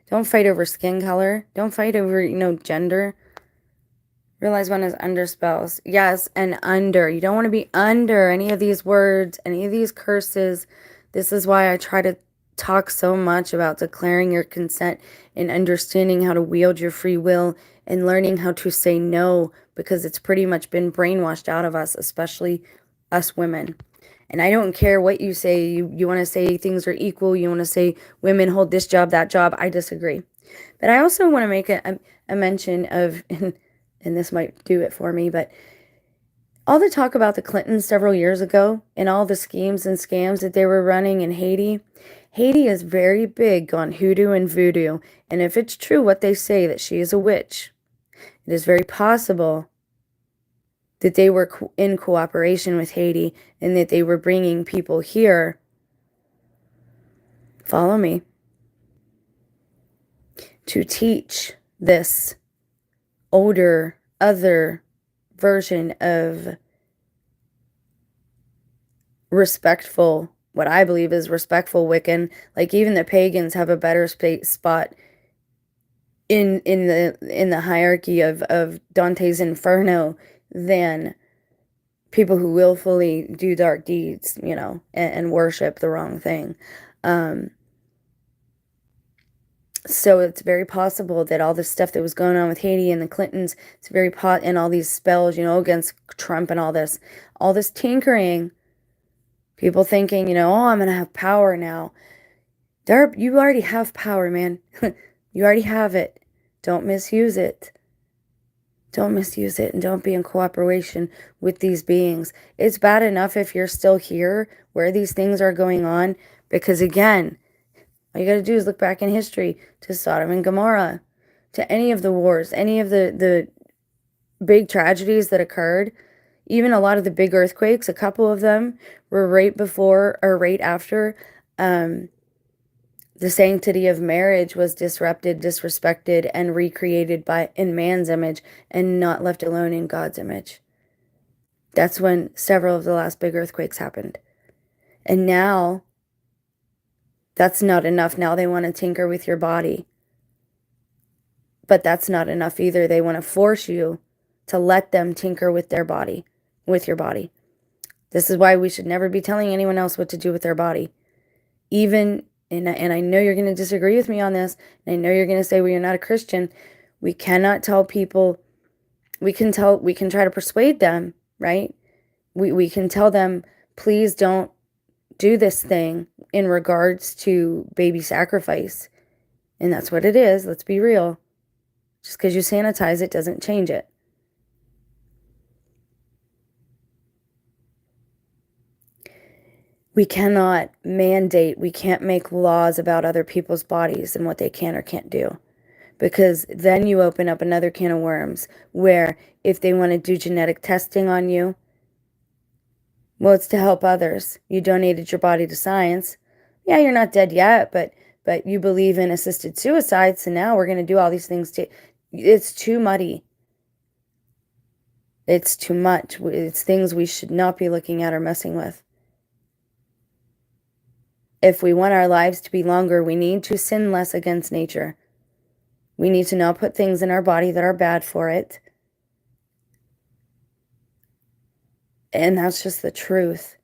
Don't fight over skin color. Don't fight over, gender. Realize one is under spells. Yes, and under. You don't want to be under any of these words, any of these curses. This is why I try to talk so much about declaring your consent and understanding how to wield your free will and learning how to say no, because it's pretty much been brainwashed out of us, especially us women. And I don't care what you say. You want to say things are equal. You want to say women hold this job, that job. I disagree. But I also want to make a mention of... and this might do it for me, but all the talk about the Clintons several years ago and all the schemes and scams that they were running in Haiti. Haiti is very big on hoodoo and voodoo, and if it's true what they say, that she is a witch, it is very possible that they were in cooperation with Haiti and that they were bringing people here. Follow me. To teach this older, other version of respectful, what I believe is respectful Wiccan. Like, even the pagans have a better spot in the hierarchy of Dante's Inferno than people who willfully do dark deeds, and worship the wrong thing. So it's very possible that all this stuff that was going on with Haiti and the Clintons, and all these spells, against Trump and all this tinkering, people thinking, oh, I'm going to have power now. You already have power, man. You already have it. Don't misuse it. Don't misuse it, and don't be in cooperation with these beings. It's bad enough if you're still here where these things are going on, because again, all you got to do is look back in history to Sodom and Gomorrah, to any of the wars, any of the big tragedies that occurred, even a lot of the big earthquakes. A couple of them were right before or right after the sanctity of marriage was disrupted, disrespected, and recreated in man's image and not left alone in God's image. That's when several of the last big earthquakes happened. And now, that's not enough. Now they want to tinker with your body. But that's not enough either. They want to force you to let them tinker with their body, with your body. This is why we should never be telling anyone else what to do with their body. Even, and I know you're going to disagree with me on this, and I know you're going to say, well, you're not a Christian. We cannot tell people, we can try to persuade them, right? We can tell them, please don't do this thing in regards to baby sacrifice. And that's what it is. Let's be real. Just because you sanitize it doesn't change it. We cannot mandate, we can't make laws about other people's bodies and what they can or can't do. Because then you open up another can of worms where if they want to do genetic testing on you, well, it's to help others. You donated your body to science. Yeah, you're not dead yet, but you believe in assisted suicide, so now we're going to do all these things to... It's too muddy. It's too much. It's things we should not be looking at or messing with. If we want our lives to be longer, we need to sin less against nature. We need to not put things in our body that are bad for it. And that's just the truth.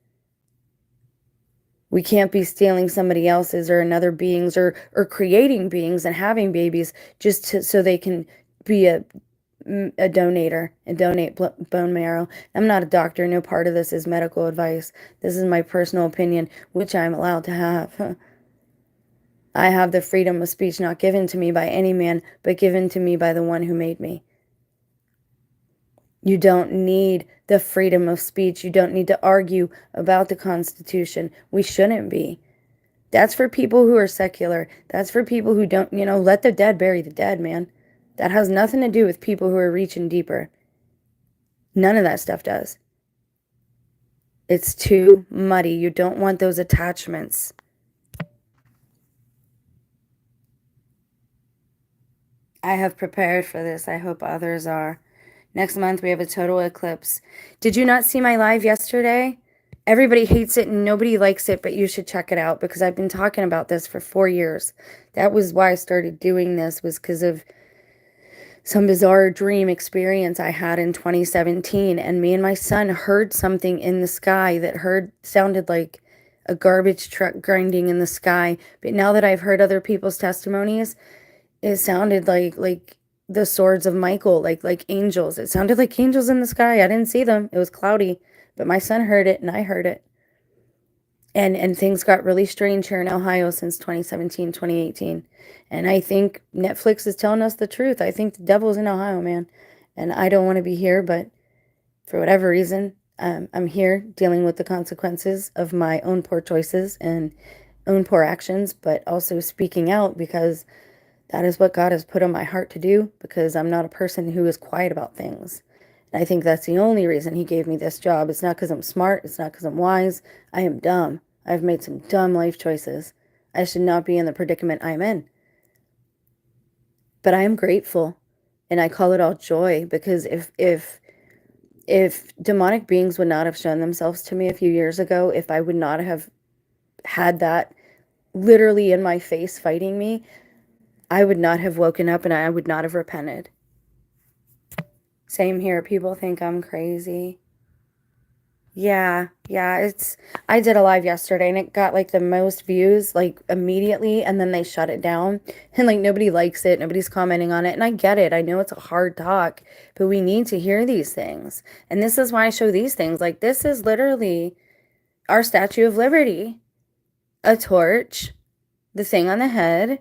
We can't be stealing somebody else's or another being's or creating beings and having babies just so they can be a donator and donate bone marrow. I'm not a doctor. No part of this is medical advice. This is my personal opinion, which I'm allowed to have. I have the freedom of speech not given to me by any man, but given to me by the one who made me. You don't need the freedom of speech. You don't need to argue about the Constitution. We shouldn't be. That's for people who are secular. That's for people who don't, let the dead bury the dead, man. That has nothing to do with people who are reaching deeper. None of that stuff does. It's too muddy. You don't want those attachments. I have prepared for this. I hope others are. Next month, we have a total eclipse. Did you not see my live yesterday? Everybody hates it and nobody likes it, but you should check it out because I've been talking about this for 4 years. That was why I started doing this, was because of some bizarre dream experience I had in 2017. And me and my son heard something in the sky that sounded like a garbage truck grinding in the sky. But now that I've heard other people's testimonies, it sounded like the swords of Michael, like angels. It sounded like angels in the sky. I didn't see them. It was cloudy, but my son heard it and I heard it. And things got really strange here in Ohio since 2017, 2018. And I think Netflix is telling us the truth. I think the devil's in Ohio, man. And I don't want to be here, but for whatever reason, I'm here dealing with the consequences of my own poor choices and own poor actions, but also speaking out because that is what God has put on my heart to do, because I'm not a person who is quiet about things. And I think that's the only reason he gave me this job. It's not because I'm smart. It's not because I'm wise. I am dumb. I've made some dumb life choices. I should not be in the predicament I'm in. But I am grateful, and I call it all joy, because if demonic beings would not have shown themselves to me a few years ago, if I would not have had that literally in my face fighting me, I would not have woken up and I would not have repented. Same here. People think I'm crazy. Yeah, I did a live yesterday and it got like the most views like immediately, and then they shut it down and like nobody likes it, nobody's commenting on it, and I get it. I know it's a hard talk, but we need to hear these things. And this is why I show these things. Like this is literally our Statue of Liberty, a torch, the thing on the head,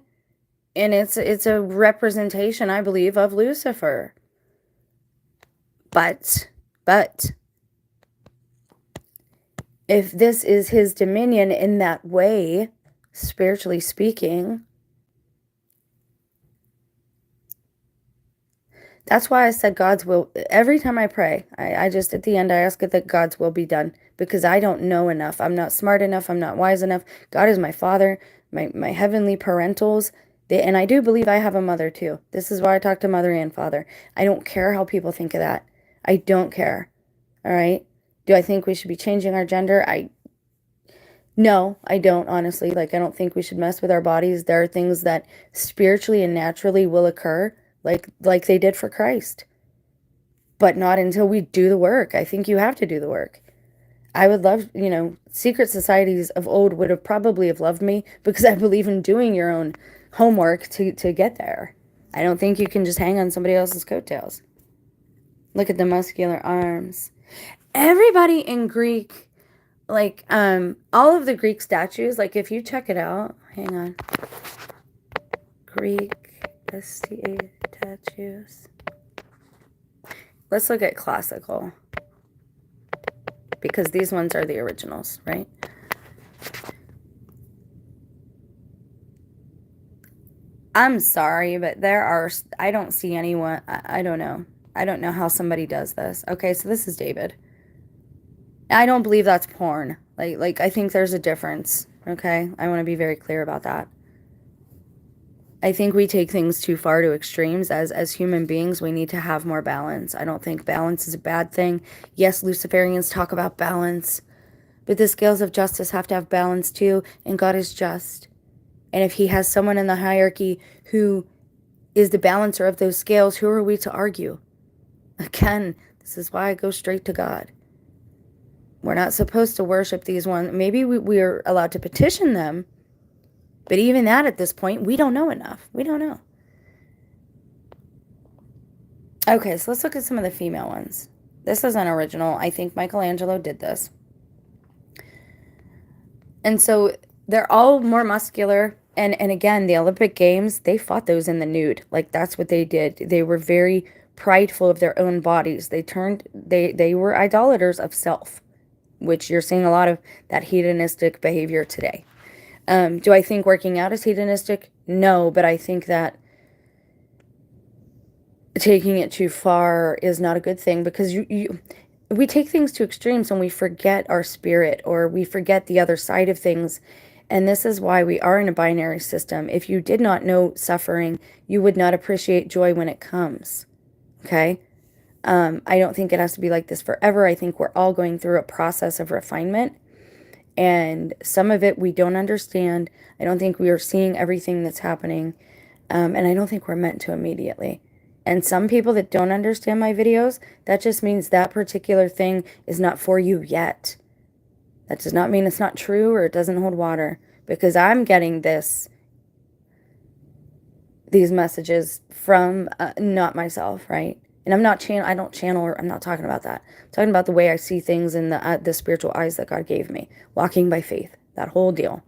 and it's a representation, I believe, of Lucifer. But if this is his dominion in that way, spiritually speaking, that's why I said God's will. Every time I pray, I just, at the end, I ask that God's will be done, because I don't know enough. I'm not smart enough. I'm not wise enough. God is my Father, my heavenly parentals. And I do believe I have a mother too. This is why I talk to mother and father. I don't care how people think of that. I don't care. All right? Do I think we should be changing our gender? No, I don't, honestly. Like, I don't think we should mess with our bodies. There are things that spiritually and naturally will occur, like they did for Christ. But not until we do the work. I think you have to do the work. I would love, secret societies of old would have probably have loved me, because I believe in doing your own homework to get there. I don't think you can just hang on somebody else's coattails. Look at the muscular arms. Everybody in Greek, like, all of the Greek statues, like, if you check it out, hang on. Greek statues. Let's look at classical, because these ones are the originals, right? I'm sorry, but I don't see anyone, I don't know. I don't know how somebody does this. Okay, so this is David. I don't believe that's porn. Like I think there's a difference, okay? I want to be very clear about that. I think we take things too far to extremes. As human beings, we need to have more balance. I don't think balance is a bad thing. Yes, Luciferians talk about balance, but the scales of justice have to have balance too, and God is just. And if he has someone in the hierarchy who is the balancer of those scales, who are we to argue? Again, this is why I go straight to God. We're not supposed to worship these ones. Maybe we're allowed to petition them, but even that at this point, we don't know enough. We don't know. Okay, so let's look at some of the female ones. This is an original. I think Michelangelo did this. And so they're all more muscular. And again, the Olympic Games, they fought those in the nude. Like, that's what they did. They were very prideful of their own bodies. They were idolaters of self, which you're seeing a lot of that hedonistic behavior today. Do I think working out is hedonistic? No, but I think that taking it too far is not a good thing, because we take things to extremes and we forget our spirit, or we forget the other side of things. And this is why we are in a binary system. If you did not know suffering, you would not appreciate joy when it comes. Okay? I don't think it has to be like this forever. I think we're all going through a process of refinement. And some of it we don't understand. I don't think we are seeing everything that's happening. And I don't think we're meant to immediately. And some people that don't understand my videos, that just means that particular thing is not for you yet. That does not mean it's not true or it doesn't hold water, because I'm getting these messages from not myself, right? And I don't channel, or I'm not talking about that. I'm talking about the way I see things in the spiritual eyes that God gave me, walking by faith, that whole deal.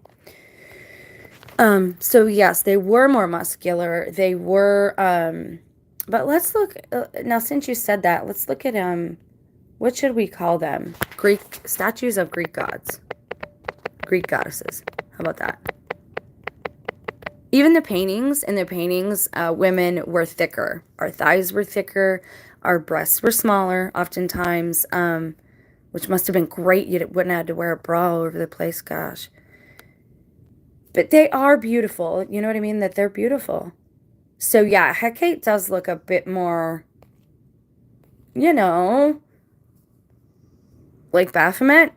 So yes, they were more muscular. They were, but let's look, now since you said that, let's look at, what should we call them? Greek statues of Greek gods. Greek goddesses. How about that? Even in the paintings, women were thicker. Our thighs were thicker. Our breasts were smaller, oftentimes, which must have been great. You wouldn't have to wear a bra all over the place, gosh. But they are beautiful. You know what I mean? That they're beautiful. So yeah, Hecate does look a bit more, like Baphomet.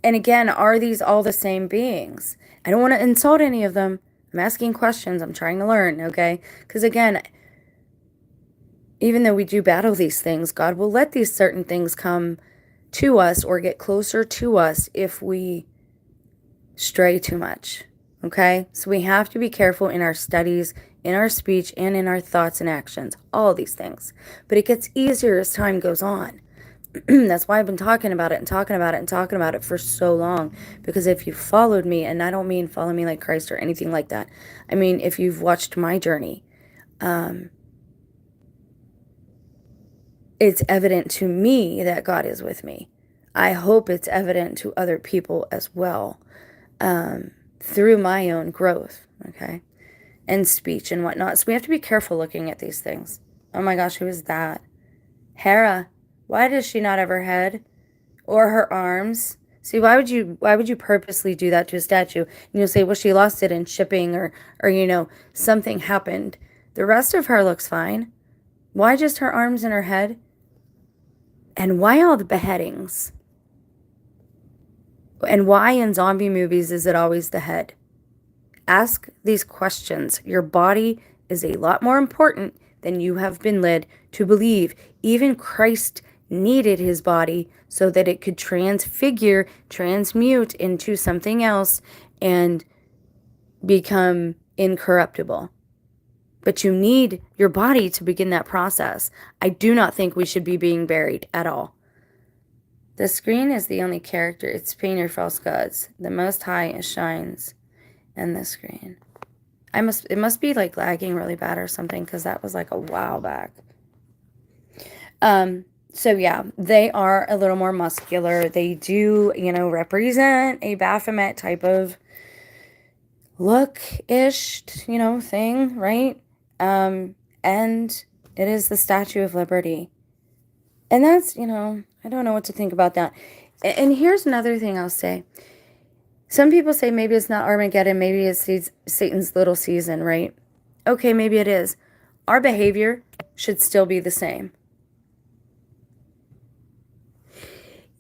And again, are these all the same beings? I don't want to insult any of them. I'm asking questions. I'm trying to learn, okay? Because again, even though we do battle these things, God will let these certain things come to us or get closer to us if we stray too much, okay? So we have to be careful in our studies, in our speech, and in our thoughts and actions, all these things. But it gets easier as time goes on. That's why I've been talking about it and talking about it and talking about it for so long. Because if you followed me, and I don't mean follow me like Christ or anything like that. I mean, if you've watched my journey, it's evident to me that God is with me. I hope it's evident to other people as well, through my own growth, okay, and speech and whatnot. So we have to be careful looking at these things. Oh my gosh, who is that? Hera. Why does she not have her head or her arms? See, why would you purposely do that to a statue? And you'll say, well, she lost it in shipping, or something happened. The rest of her looks fine. Why just her arms and her head? And why all the beheadings? And why in zombie movies is it always the head? Ask these questions. Your body is a lot more important than you have been led to believe. Even Christ needed his body so that it could transmute into something else and become incorruptible. But you need your body to begin that process. I do not think we should be being buried at all. The screen is the only character. It's pain your false gods. The Most High shines in the screen. It must be like lagging really bad or something, because that was like a while back. So yeah, they are a little more muscular. They do, represent a Baphomet type of look-ish, thing, right? And it is the Statue of Liberty. And that's, I don't know what to think about that. And here's another thing I'll say. Some people say maybe it's not Armageddon, maybe it's Satan's little season, right? Okay, maybe it is. Our behavior should still be the same.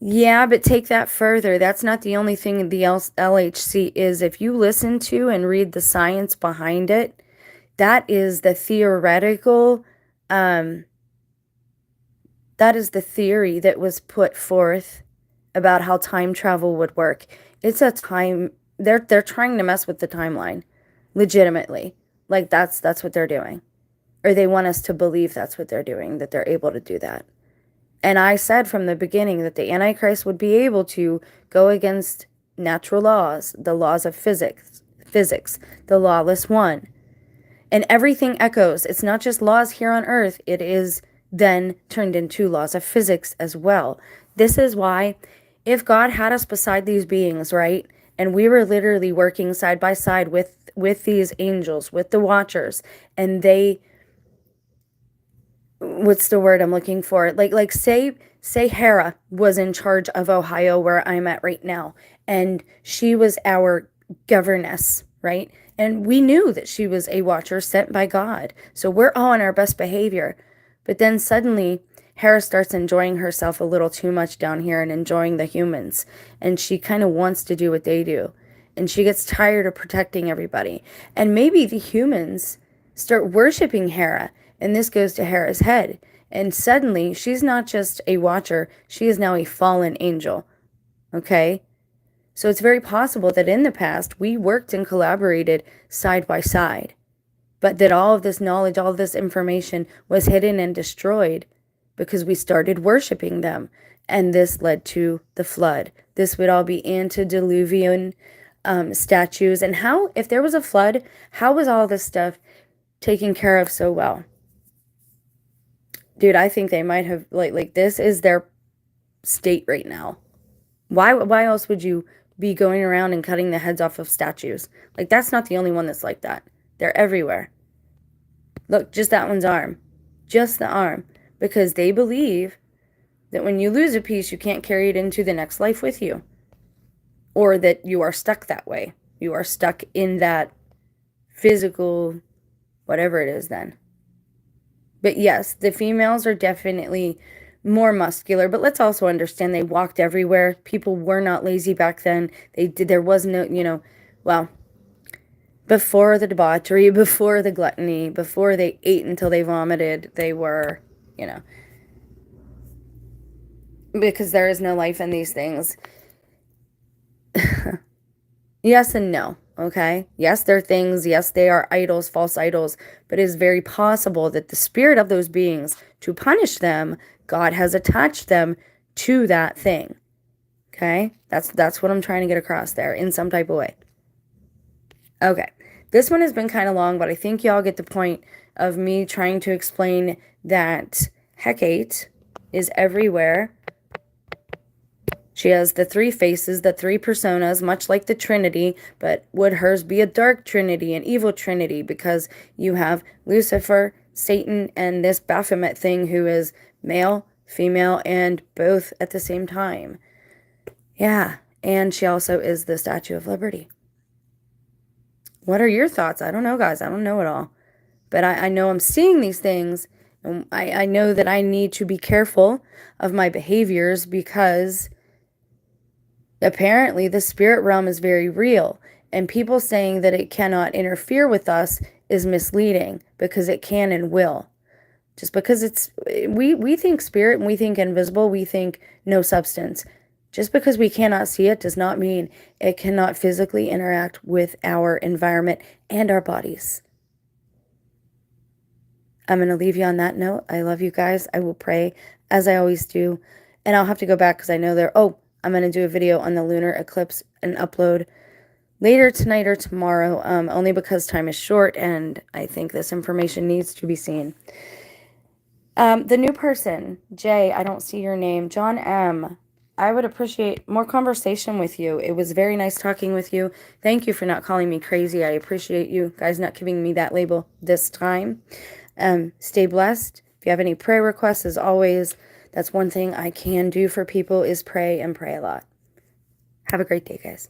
Yeah, but take that further. That's not the only thing the LHC is. If you listen to and read the science behind it, that is the theoretical, that is the theory that was put forth about how time travel would work. It's a time they're trying to mess with the timeline, legitimately. Like that's what they're doing. Or they want us to believe that's what they're doing, that they're able to do that. And I said from the beginning that the Antichrist would be able to go against natural laws, the laws of physics, the lawless one. And everything echoes. It's not just laws here on earth, it is then turned into laws of physics as well. This is why, if God had us beside these beings, right, and we were literally working side by side with these angels, with the watchers, and they, what's the word I'm looking for? Like say Hera was in charge of Ohio, where I'm at right now, and she was our governess, right? And we knew that she was a watcher sent by God. So we're all on our best behavior. But then suddenly Hera starts enjoying herself a little too much down here and enjoying the humans. And she kind of wants to do what they do. And she gets tired of protecting everybody. And maybe the humans start worshiping Hera. And this goes to Hera's head. And suddenly she's not just a watcher. She is now a fallen angel. Okay? So it's very possible that in the past we worked and collaborated side by side, but that all of this knowledge, all of this information was hidden and destroyed because we started worshiping them. And this led to the flood. This would all be antediluvian statues. And how, if there was a flood, how was all this stuff taken care of so well? Dude, I think they might have, like this is their state right now. Why else would you be going around and cutting the heads off of statues? Like, that's not the only one that's like that. They're everywhere. Look, just that one's arm. Just the arm. Because they believe that when you lose a piece, you can't carry it into the next life with you. Or that you are stuck that way. You are stuck in that physical, whatever it is then. But yes, the females are definitely more muscular, but let's also understand they walked everywhere. People were not lazy back then. There was no, well, before the debauchery, before the gluttony, before they ate until they vomited, they were, because there is no life in these things. Yes and no, okay? Yes, they're things. Yes, they are idols, false idols, but it is very possible that the spirit of those beings, to punish them, God has attached them to that thing. Okay? That's what I'm trying to get across there in some type of way. Okay. This one has been kind of long, but I think y'all get the point of me trying to explain that Hecate is everywhere. She has the three faces, the three personas, much like the Trinity, but would hers be a dark Trinity, an evil Trinity, because you have Lucifer, Satan, and this Baphomet thing who is male, female, and both at the same time. Yeah, and she also is the Statue of Liberty. What are your thoughts? I don't know, guys. I don't know it all. But I know I'm seeing these things, and I know that I need to be careful of my behaviors because apparently the spirit realm is very real. And people saying that it cannot interfere with us is misleading because it can and will. Just because we think spirit and we think invisible, we think no substance. Just because we cannot see it does not mean it cannot physically interact with our environment and our bodies. I'm going to leave you on that note. I love you guys. I will pray as I always do. And I'll have to go back because I know I'm going to do a video on the lunar eclipse and upload later tonight or tomorrow, only because time is short and I think this information needs to be seen. The new person, Jay, I don't see your name. John M., I would appreciate more conversation with you. It was very nice talking with you. Thank you for not calling me crazy. I appreciate you guys not giving me that label this time. Stay blessed. If you have any prayer requests, as always, that's one thing I can do for people is pray and pray a lot. Have a great day, guys.